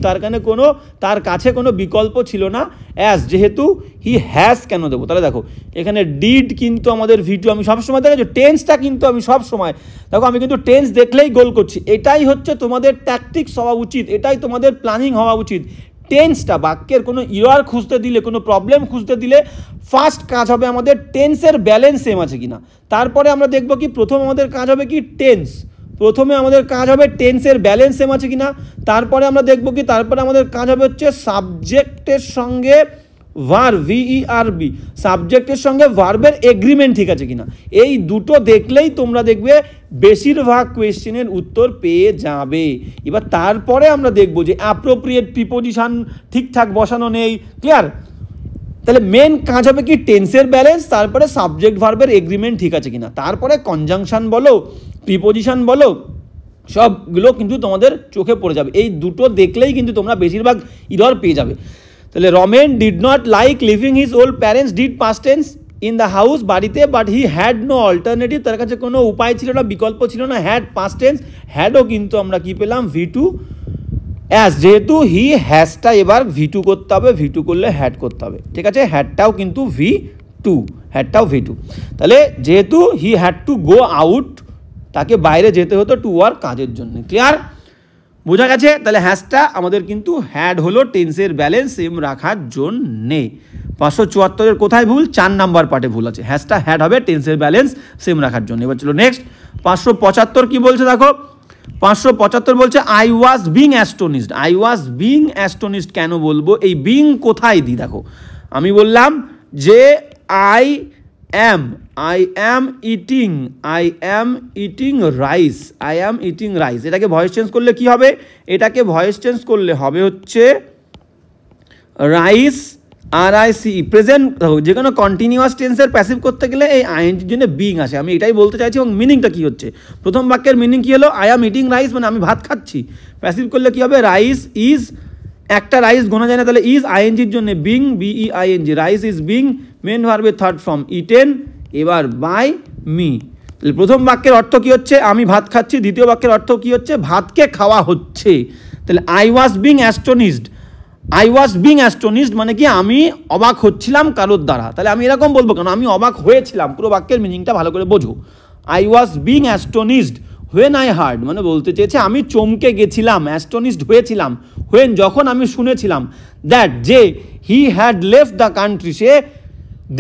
তার কাছে কোনো বিকল্প ছিল না। অ্যাজ, যেহেতু হি হ্যাজ কেন দেবো? তাহলে দেখো এখানে ডিড কিন্তু আমাদের V2, আমি সবসময় দেখেছো টেন্সটা কিন্তু আমি সবসময় দেখো, আমি কিন্তু টেন্স দেখলেই গোল করছি। এটাই হচ্ছে তোমাদের ট্যাকটিক্স হওয়া উচিত, এটাই তোমাদের প্ল্যানিং হওয়া উচিত। টেন্সটা, বাক্যের কোনো ইরর খুঁজতে দিলে, কোনো প্রবলেম খুঁজতে দিলে ফার্স্ট কাজ হবে আমাদের টেন্সের ব্যালেন্স সেম আছে কিনা। তারপরে আমরা দেখব কি প্রথম আমাদের কাজ হবে কি টেন্স, প্রথমে আমাদের কাজ হবে টেন্সের ব্যালেন্স সেম আছে কিনা। তারপরে আমরা দেখব কি, তারপরে আমাদের কাজ হবে হচ্ছে সাবজেক্টের সঙ্গে ভার্ব, VERB, সাবজেক্টের সঙ্গে ভার্বের এগ্রিমেন্ট ঠিক আছে কিনা। এই দুটো দেখলেই তোমরা দেখবে বেশিরভাগ কোয়েশ্চেনের উত্তর পেয়ে যাবে। এবার তারপরে আমরা দেখব যে অ্যাপ্রোপ্রিয়েট প্রিপোজিশন ঠিকঠাক বসানো নেই। ক্লিয়ার? তাহলে মেন কাজ হবে কি টেন্সের ব্যালেন্স, তারপরে সাবজেক্ট ভার্বের এগ্রিমেন্ট ঠিক আছে কিনা, তারপরে কনজাংশন বলো, প্রিপোজিশন বলো, সবগুলো কিন্তু তোমাদের চোখে পড়ে যাবে। এই দুটো দেখলেই কিন্তু তোমরা বেশিরভাগ ইরর পেয়ে যাবে। তাহলে Ramen did not like living his old parents, did past tense, in the house বাড়িতে, but he had no alternative, তার কাছে কোনো উপায় ছিল না, বিকল্প ছিল না। হ্যাড পাস্ট টেন্স, হ্যাডও কিন্তু আমরা কি পেলাম V2। অ্যাজ, যেহেতু হি হ্যাজটা এবার V2 করতে হবে, V2 করলে হ্যাড করতে হবে, ঠিক আছে। হ্যাডটাও কিন্তু V2, তাহলে যেহেতু he had to go out, তাকে বাইরে যেতে হতো টু ওয়ার্ক, কাজের জন্য। ক্লিয়ার? বোঝা গেছে? তাহলে হ্যাজটা আমাদের কিন্তু হ্যাড হলো টেন্সের ব্যালেন্স সেম রাখার জন্যে। 574-এর কোথায় ভুল? 4 নাম্বার পার্টে ভুল আছে। হ্যাজটা হ্যাড হবে টেন্সের ব্যালেন্স সেম রাখার জন্য। এবার চলো নেক্সট 575 কি বলছে দেখো। 575 বলছে I was being astonished. I was being astonished কেন বলবো? এই বিং কোথায় দিই দেখো, আমি বললাম যে I am eating rice. I am eating rice, এটাকে ভয়েস চেঞ্জ করলে কি হবে? এটাকে ভয়েস চেঞ্জ করলে হবে হচ্ছে রাইস RICE। প্রেজেন্ট যে কোনো কন্টিনিউয়াস টেন্সের প্যাসিভ করতে গেলে এই আইএনজির জন্য বিং আসে। আমি এটাই বলতে চাইছি। এবং মিনিংটা কি হচ্ছে? প্রথম বাক্যের মিনিং কি হলো? আই অ্যাম ইটিং রাইস, মানে আমি ভাত খাচ্ছি। প্যাসিভ করলে কি হবে? রাইস ইজ, একটা রাইস গোনা যায় না, তাহলে ইজ আইএনজির জন্য being, BEING। Rice is being main ভার্বের থার্ড ফর্ম ইটেন, এবার বাই মি। তাহলে প্রথম বাক্যের অর্থ কি হচ্ছে? আমি ভাত খাচ্ছি। দ্বিতীয় বাক্যের অর্থ কি হচ্ছে? ভাতকে খাওয়া হচ্ছে। তাহলে I was being astonished. I was being astonished মানে কি? আমি অবাক হচ্ছিলাম কারোর দ্বারা। তাহলে আমি এরকম বলবো কেন? আমি অবাক হয়েছিলাম। পুরো বাক্যের মিনিংটা ভালো করে বোঝো। I was being astonished when I heard, মানে বলতে চেয়েছে আমি চমকে গেছিলাম, অ্যাস্টোনিশড হয়েছিলাম হোয়েন, যখন আমি শুনেছিলাম, দ্যাট যে he had left the country, সে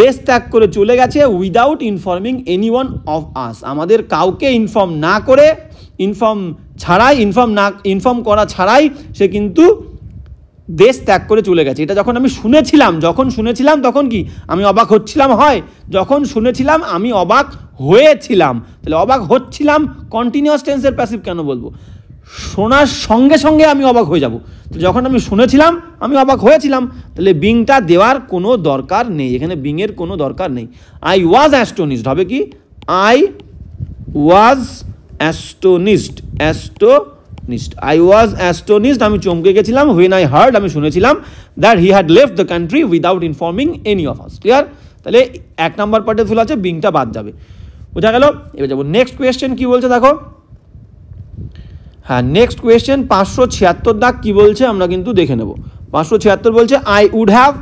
দেশ ত্যাগ করে চলে গেছে, without informing anyone of us, আমাদের কাউকে ইনফর্ম না করে, ইনফর্ম করা ছাড়াই সে কিন্তু দেশ ত্যাগ করে চলে গেছে। এটা যখন আমি শুনেছিলাম তখন কি আমি অবাক হচ্ছিলাম? হয়। যখন শুনেছিলাম আমি অবাক হয়েছিলাম। তাহলে অবাক হচ্ছিলাম কন্টিনিউয়াস টেন্সের প্যাসিভ কেন বলবো? শোনার সঙ্গে সঙ্গে আমি অবাক হয়ে যাব। যখন আমি শুনেছিলাম আমি অবাক হয়েছিলাম, তাহলে বিংটা দেওয়ার কোনো দরকার নেই, এখানে বিংয়ের কোনো দরকার নেই। আই ওয়াজ অ্যাস্টোনিশড হবে কি? আই ওয়াজ অ্যাস্টোনিশড, আই ওয়াজ অ্যাস্টোনিশড আমি চমকে গেছিলাম, হোয়েন আই হার্ড আমি শুনেছিলাম, that he had left the country without informing any of us. Clear? তাহলে 1 নাম্বার পার্টে ভুল আছে, বিংটা বাদ যাবে। বোঝা গেল? এবার যাবো নেক্সট কোয়েশ্চেন কি বলছে দেখো। হ্যাঁ, নেক্সট কোয়েশ্চেন 576 দাগ কি বলছে আমরা কিন্তু দেখে নেব। 576 বলছে I would have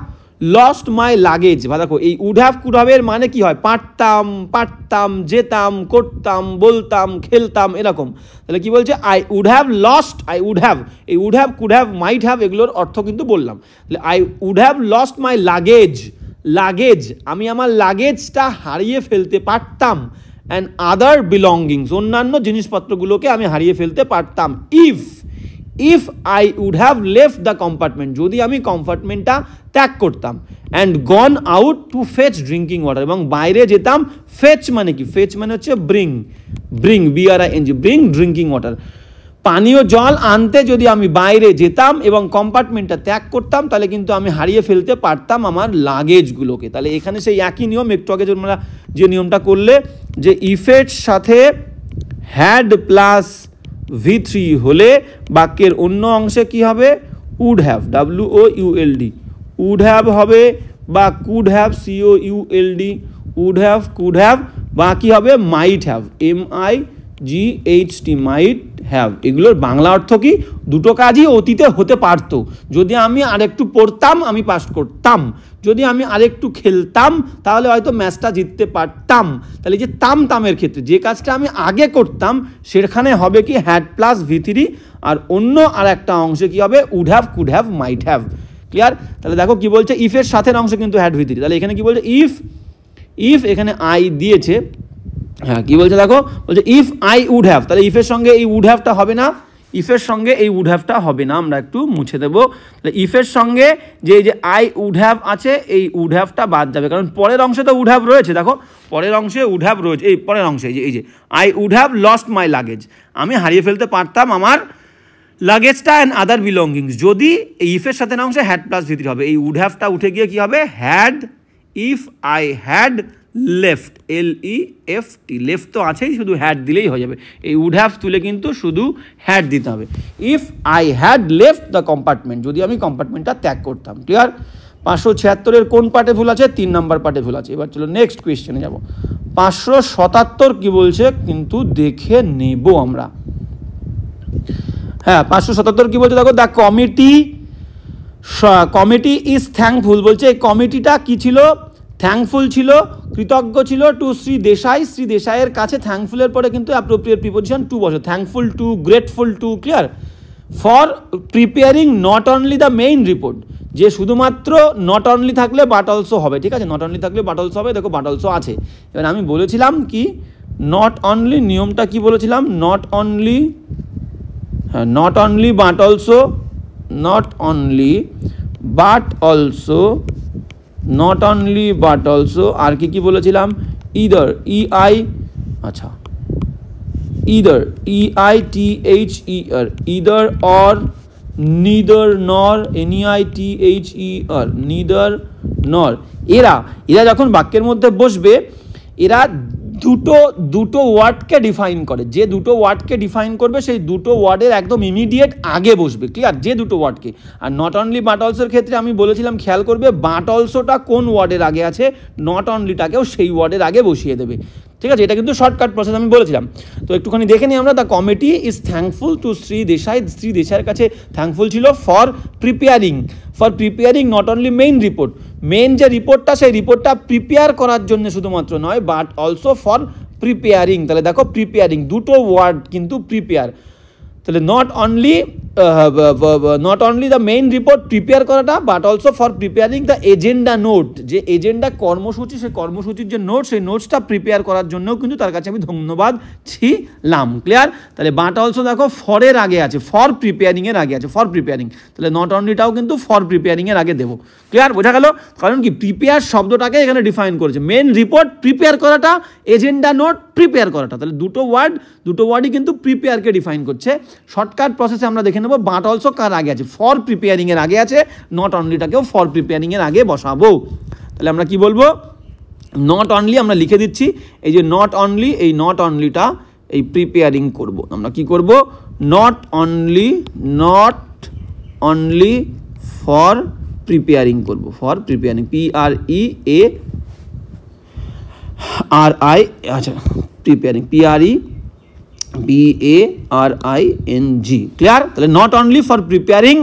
lost my luggage. বা দেখো এই উড হ্যাভ কুড হ্যাভ এর মানে কি হয়? পারতাম, যেতাম, করতাম, বলতাম, খেলতাম, এরকম। তাহলে কি বলছে? আই উড হ্যাভ লস্ট, এই would have, could have, might have, এগুলোর অর্থ কিন্তু বললাম। তাহলে I would have lost my luggage, আমি আমার লাগেজটা হারিয়ে ফেলতে পারতাম। অ্যান্ড আদার বিলঙ্গিংস, অন্যান্য জিনিসপত্রগুলোকে আমি হারিয়ে ফেলতে পারতাম। If I would have left the compartment, যদি আমি কম্পার্টমেন্টটা ত্যাগ করতাম। And gone out to face drinking water, এবং বাইরে যেতাম। ফেচ মানে কি? ফেচ মানে হচ্ছে bring, BRING, bring drinking water, পানীয় জল আনতে যদি আমি বাইরে যেতাম এবং কম্পার্টমেন্টটা ত্যাগ করতাম, তাহলে কিন্তু আমি হারিয়ে ফেলতে পারতাম আমার লাগেজগুলোকে। তাহলে এখানে সেই একই নিয়ম, একটু আগে আমরা যে নিয়মটা করলে, যে ইফের সাথে হ্যাড প্লাস V3 হলে বাক্যের অন্য অংশে কি হবে? Would have, WOULD, would have হবে, বা could have, COULD, would have, could have, বা কি হবে? Might have, MIGHT, might have. এগুলোর বাংলা অর্থ কি? দুটো কাজই অতীতে হতে পারতো। যদি আমি আরেকটু পড়তাম আমি পাস করতাম, যদি আমি আরেকটু খেলতাম তাহলে হয়তো ম্যাচটা জিততে পারতাম। তাহলে যে তামের ক্ষেত্রে যে কাজটা আমি আগে করতাম সেখানে হবে কি? হ্যাড প্লাস V3, আর অন্য আর একটা অংশে কি হবে? Would have, could have, might have. Clear? তাহলে দেখো কি বলছে? ইফের সাথে অংশে কিন্তু হ্যাড V3, তাহলে এখানে কি বলছে? ইফ এখানে আই দিয়েছে। হ্যাঁ, কি বলছে দেখো? বলছে ইফ আই উড হ্যাভ, তাহলে ইফের সঙ্গে এই উড হ্যাভটা হবে না, আমরা একটু মুছে দেবো। তাহলে ইফের সঙ্গে যে আই উড হ্যাভ আছে, এই উড হ্যাভটা বাদ যাবে, কারণ পরের অংশে তো উড হ্যাভ রয়েছে। দেখো পরের অংশে উড হ্যাভ রয়েছে, এই পরের অংশে এই যে I would have lost my luggage, আমি হারিয়ে ফেলতে পারতাম আমার লাগেজটা অ্যান্ড আদার বিলঙ্গিংস, যদি এই ইফের সাথে না অংশে হ্যাড প্লাস V3 হবে। এই উড হ্যাভটা উঠে গিয়ে কি হবে? Had, if I had left, LEFT, left তো আছেই, শুধু হ্যাড দিলেই হয়ে যাবে। এই উড হ্যাভ তুলে কিন্তু শুধু হ্যাড দিতে হবে। If I had left the compartment, যদি আমি কম্পার্টমেন্টটা ত্যাগ করতাম। ক্লিয়ার? 576-এর কোন পার্টে ভুল আছে? 3 নাম্বার পার্টে ভুল আছে। এবার চলো নেক্সট কোয়েশ্চেনে যাব। 577 কি বলছে কিন্তু দেখে নেব আমরা। হ্যাঁ, 577 কি বলছে দেখো। দ্য কমিটি ইজ থ্যাঙ্কফুল বলছে। এই কমিটিটা কি ছিল? থ্যাঙ্কফুল ছিল, কৃতজ্ঞ ছিল টু শ্রী দেশাইয়ের কাছে। থ্যাঙ্কফুলের পরে কিন্তু অ্যাপ্রোপ্রিয়েট প্রিপোজিশন টু বসে, thankful to, grateful to. Clear? For preparing not only the main report, যে শুধুমাত্র নট অনলি থাকলে বাট অলসো হবে, ঠিক আছে, নট অনলি থাকলে বাট অলসো হবে, দেখো বাট অলসো আছে। এবার আমি বলেছিলাম কি নট অনলি, নিয়মটা কি বলেছিলাম, নট অনলি, হ্যাঁ not only but also, not only but also, not only but also, আর কি কি বলেছিলাম, ইদার, ইআই, আচ্ছা either, EITHER, either or, neither nor, NEITHER, neither nor, এরা যখন বাক্যের মধ্যে বসবে এরা দুটো ওয়ার্ডকে ডিফাইন করে, যে দুটো ওয়ার্ডকে ডিফাইন করবে সেই দুটো ওয়ার্ডের একদম ইমিডিয়েট আগে বসবে, ক্লিয়ার, যে দুটো ওয়ার্ডকে। আর নট অনলি বাট অলসোর ক্ষেত্রে আমি বলেছিলাম খেয়াল করবে বাট অলসোটা কোন ওয়ার্ডের আগে আছে, নট অনলিটাকেও সেই ওয়ার্ডের আগে বসিয়ে দেবে, ঠিক আছে, এটা কিন্তু শর্টকাট প্রসেস আমি বলেছিলাম। তো একটুখানি দেখে নিই আমরা, the committee is thankful to Shri Desai, Shri দেশাইয়ের কাছে থ্যাঙ্কফুল ছিল for preparing not only main report, main যে রিপোর্টটা সেই রিপোর্টটা প্রিপেয়ার করার জন্য শুধুমাত্র নয়, বাট অলসো ফর প্রিপেয়ারিং, তাহলে দেখো প্রিপেয়ারিং দুটো ওয়ার্ড কিন্তু প্রিপেয়ার, তাহলে not only the main report prepare করাটা, but also for preparing the agenda note, যে এজেন্ডা কর্মসূচি, সেই কর্মসূচির যে নোট সেই নোটসটা প্রিপেয়ার করার জন্যও কিন্তু তার কাছে আমি ধন্যবাদ ছিলাম, ক্লিয়ার। তাহলে বাট অলসো দেখো ফরের আগে আছে, ফর প্রিপেয়ারিংয়ের আগে আছে, ফর প্রিপেয়ারিং, তাহলে নট অনলিটাও কিন্তু ফর প্রিপেয়ারিংয়ের আগে দেবো, ক্লিয়ার, বোঝা গেল। কারণ কি প্রিপেয়ার শব্দটাকে এখানে ডিফাইন করেছে, মেন রিপোর্ট প্রিপেয়ার করাটা, এজেন্ডা নোট প্রিপেয়ার করাটা, তাহলে দুটো ওয়ার্ডই কিন্তু প্রিপেয়ারকে ডিফাইন করছে। শর্টকাট প্রসেসে আমরা দেখে নেব বাট অলসো কার আগে আছে, ফর প্রিপেয়ারিংয়ের আগে আছে, নট অনলিটাকেও ফর প্রিপেয়ারিংয়ের আগে বসাবো। তাহলে আমরা কি বলবো, নট অনলি আমরা লিখে দিচ্ছি, এই যে নট অনলি, এই নট অনলিটা এই প্রিপেয়ারিং করব, আমরা কি করব, নট অনলি ফর প্রিপেয়ারিং করব, ফর প্রিপেয়ারিং, PREARI, আচ্ছা প্রিপেয়ারিং, PREPARING, ক্লিয়ার। তাহলে not only for preparing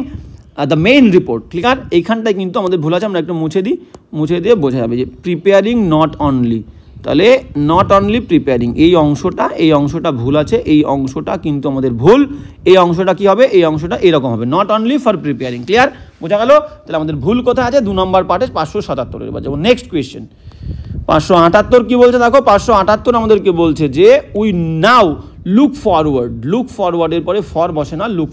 the main report, clear. এইখানটায় কিন্তু আমাদের ভুল আছে, আমরা একটু মুছে দিয়ে বোঝা যাবে যে প্রিপেয়ারিং নট অনলি, তাহলে নট অনলি প্রিপেয়ারিং, এই অংশটা ভুল আছে, এই অংশটা কিন্তু আমাদের ভুল, এই অংশটা কি হবে, এই অংশটা এরকম হবে, not only for preparing, clear, বোঝা গেল। তাহলে আমাদের ভুল কোথায় আছে, 2 নম্বর পার্টে 577। এবার যাবো নেক্সট কোয়েশ্চেন, 578 কি বলছে দেখো, 578 আমাদেরকে বলছে যে উই নাও লুক ফরওয়ার্ডের পরে ফর বসে না, লুক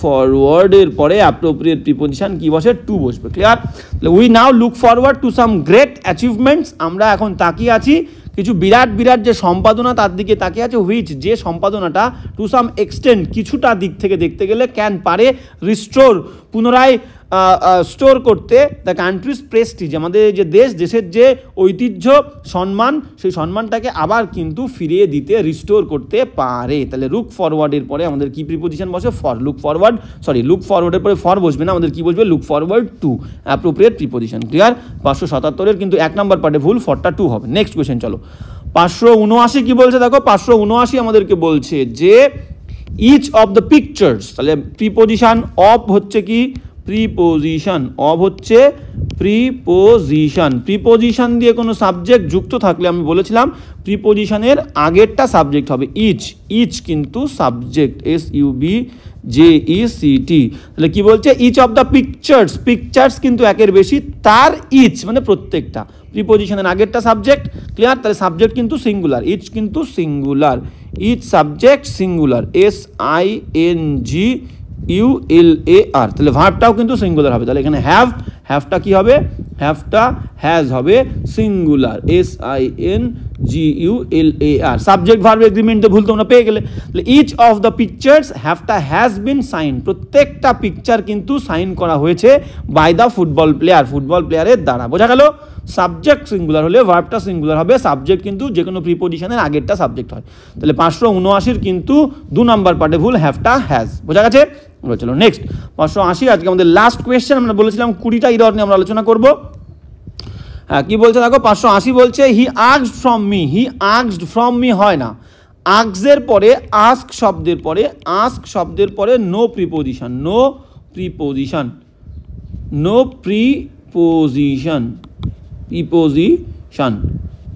ফরওয়ার্ডের পরে অ্যাপ্রোপ্রিয়েট প্রিপোজিশন কি বসে, টু বসবে, ক্লিয়ার। তাহলে we now look forward to some great achievements, আমরা এখন তাকিয়ে আছি কিছু বিরাট যে সম্পাদনা তার দিকে তাকিয়ে আছে, হুইচ যে সম্পাদনাটা টু সাম এক্সটেন্ট কিছুটা দিক থেকে দেখতে গেলে ক্যান পারে রিস্টোর পুনরায় স্টোর করতে দ্য কান্ট্রিজ প্রেস্টিজ, আমাদের যে দেশের যে ঐতিহ্য সম্মান, সেই সম্মানটাকে আবার কিন্তু ফিরিয়ে দিতে রিস্টোর করতে পারে। তাহলে লুক ফরওয়ার্ডের পরে আমাদের কি প্রিপোজিশন বসে, ফর, লুক ফরওয়ার্ডের পরে ফর বসবে না, আমাদের কি বসবে, look forward to, appropriate preposition, clear. 577 কিন্তু 1 নম্বর পার্টে ভুল, ফরটা 2 হবে। নেক্সট কোয়েশ্চেন চলো, 579 কি বলছে দেখো, 579 আমাদেরকে বলছে যে ইচ অফ দ্য পিকচার্স, তাহলে প্রিপোজিশন অফ হচ্ছে কি, প্রিপোজিশন দিয়ে কোনো সাবজেক্ট যুক্ত থাকলে আমি বলেছিলাম প্রিপোজিশনের আগেরটা সাবজেক্ট হবে, ইচ কিন্তু সাবজেক্ট, SUBJECT, তাহলে কি বলছে, ইচ অফ দ্য পিকচার্স কিন্তু একের বেশি, তার ইচ মানে প্রত্যেকটা, প্রিপোজিশনের আগেরটা সাবজেক্ট, ক্লিয়ার। তাহলে সাবজেক্ট কিন্তু সিঙ্গুলার, ইচ কিন্তু singular, each subject singular, SINGULAR, তাহলে ভার্বটাও কিন্তু সিঙ্গুলার হবে, তাহলে এখানে হ্যাভটা কি হবে, হ্যাভটা হ্যাজ হবে সিঙ্গুলার, SINGULAR, সাবজেক্ট ভার্ব এগ্রিমেন্টে ভুল তোমরা পেয়ে গেলে। তাহলে ইচ অফ দ্য পিকচার্স হ্যাভটা হ্যাজ বিন সাইন, প্রত্যেকটা পিকচার কিন্তু সাইন করা হয়েছে বাই দ্য ফুটবল প্লেয়ারের দ্বারা, বোঝা গেল। সাবজেক্ট সিঙ্গুলার হলে ভার্বটা সিঙ্গুলার হবে, সাবজেক্ট কিন্তু যে কোনো প্রিপোজিশনের আগেরটা সাবজেক্ট হয়। তাহলে 579 কিন্তু 2 নম্বর পার্টে ভুল, হ্যাভটা হ্যাজ, বোঝা গেছে। চলো নেক্সট 580, আজকে আমাদের লাস্ট কোয়েশ্চেন, আমরা বলেছিলাম 20টা ইরর নিয়ে আমরা আলোচনা করব। কি বলছে দেখো, 580 বলছে হি আস্কড ফ্রম মি হয় না, আস্কের পরে আস্ক শব্দের পরে নো প্রিপোজিশন,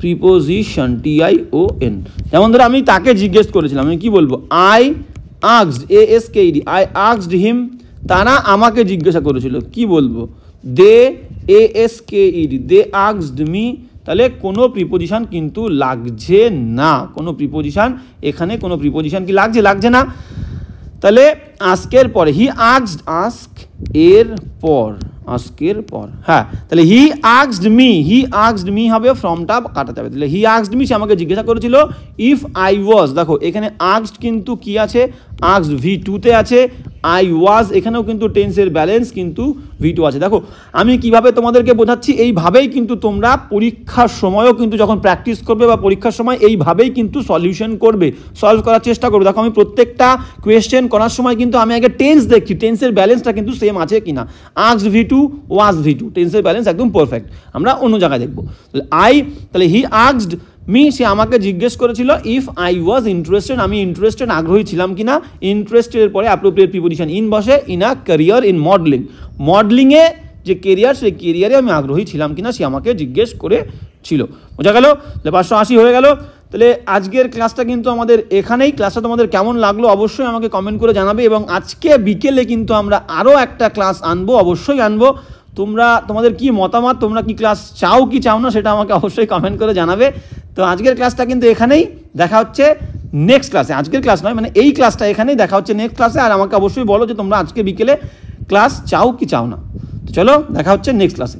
প্রিপোজিশন TION। যেমন ধরো আমি তাকে জিজ্ঞেস করেছিলাম, আমি কি বলবো, I asked ASKED, I asked হিম, তারা আমাকে জিজ্ঞাসা করেছিল, কি বলবো, দে ASKED, দে আস্কড মি। তাহলে কোনো প্রিপোজিশন কিন্তু লাগছে না, কোনো প্রিপোজিশন এখানে কোনো প্রিপোজিশন কি লাগছে না। তাহলে আস্কের পরে হি আস্কড, আস্ক এর পর, আস্কের পর, হ্যাঁ, তাহলে হি আস্কড মি হবে, ফ্রমটা কাটা যাবে। তাহলে হি আস্কড মি, সে আমাকে জিজ্ঞাসা করেছিল, ইফ আই ওয়াজ, দেখো এখানে আস্কড কিন্তু কি আছে, আস্কড V2 তে আছে, আই ওয়াজ এখানেও কিন্তু টেন্সের ব্যালেন্স কিন্তু V2 আছে। দেখো আমি কিভাবে তোমাদেরকে বোঝাচ্ছি, এইভাবেই কিন্তু তোমরা পরীক্ষার সময়ও কিন্তু যখন প্র্যাকটিস করবে বা পরীক্ষার সময় এইভাবেই কিন্তু সলিউশন করবে, সলভ করার চেষ্টা করবে। দেখো আমি প্রত্যেকটা কোয়েশ্চেন করার সময় কিন্তু আমি আগে টেন্স দেখছি, টেন্সের ব্যালেন্সটা কিন্তু সেম আছে কিনা। আস্কড V2, ওয়াজ V2, টেন্সের ব্যালেন্স একদম পারফেক্ট, আমরা অন্য জায়গায় দেখবো। তাহলে হি আস্কড মি, সে আমাকে জিজ্ঞেস করেছিল, ইফ আই ওয়াজ ইন্টারেস্টেড, আমি ইন্টারেস্টেড আগ্রহী ছিলাম কিনা। ইন্টারেস্টেডের পরে অ্যাপ্রোপ্রিয়েট প্রিপোজিশন ইন বসে, in a career in modelling, মডেলিংয়ে যে কেরিয়ার, সেই কেরিয়ারে আমি আগ্রহী ছিলাম কিনা সে আমাকে জিজ্ঞেস করেছিল। বোঝা গেল? তাহলে 580 হয়ে গেল। তাহলে আজকের ক্লাসটা কিন্তু আমাদের এখানেই। ক্লাসটা তোমাদের কেমন লাগলো অবশ্যই আমাকে কমেন্ট করে জানাবে, এবং আজকে বিকেলে কিন্তু আমরা আরও একটা ক্লাস আনবো, অবশ্যই আনবো। তোমাদের কি মতামত, তোমরা কি ক্লাস চাও কি চাও না সেটা আমাকে অবশ্যই কমেন্ট করে জানাবে। তো আজকের ক্লাসটা কিন্তু এখানেই, দেখা হচ্ছে নেক্সট ক্লাসে। আজকের ক্লাস নয়, মানে এই ক্লাসটা এখানেই, দেখা হচ্ছে নেক্সট ক্লাসে। আর আমাকে অবশ্যই বলো যে তোমরা আজকে বিকেলে ক্লাস চাও কি চাও না। তো চলো দেখা হচ্ছে নেক্সট ক্লাসে।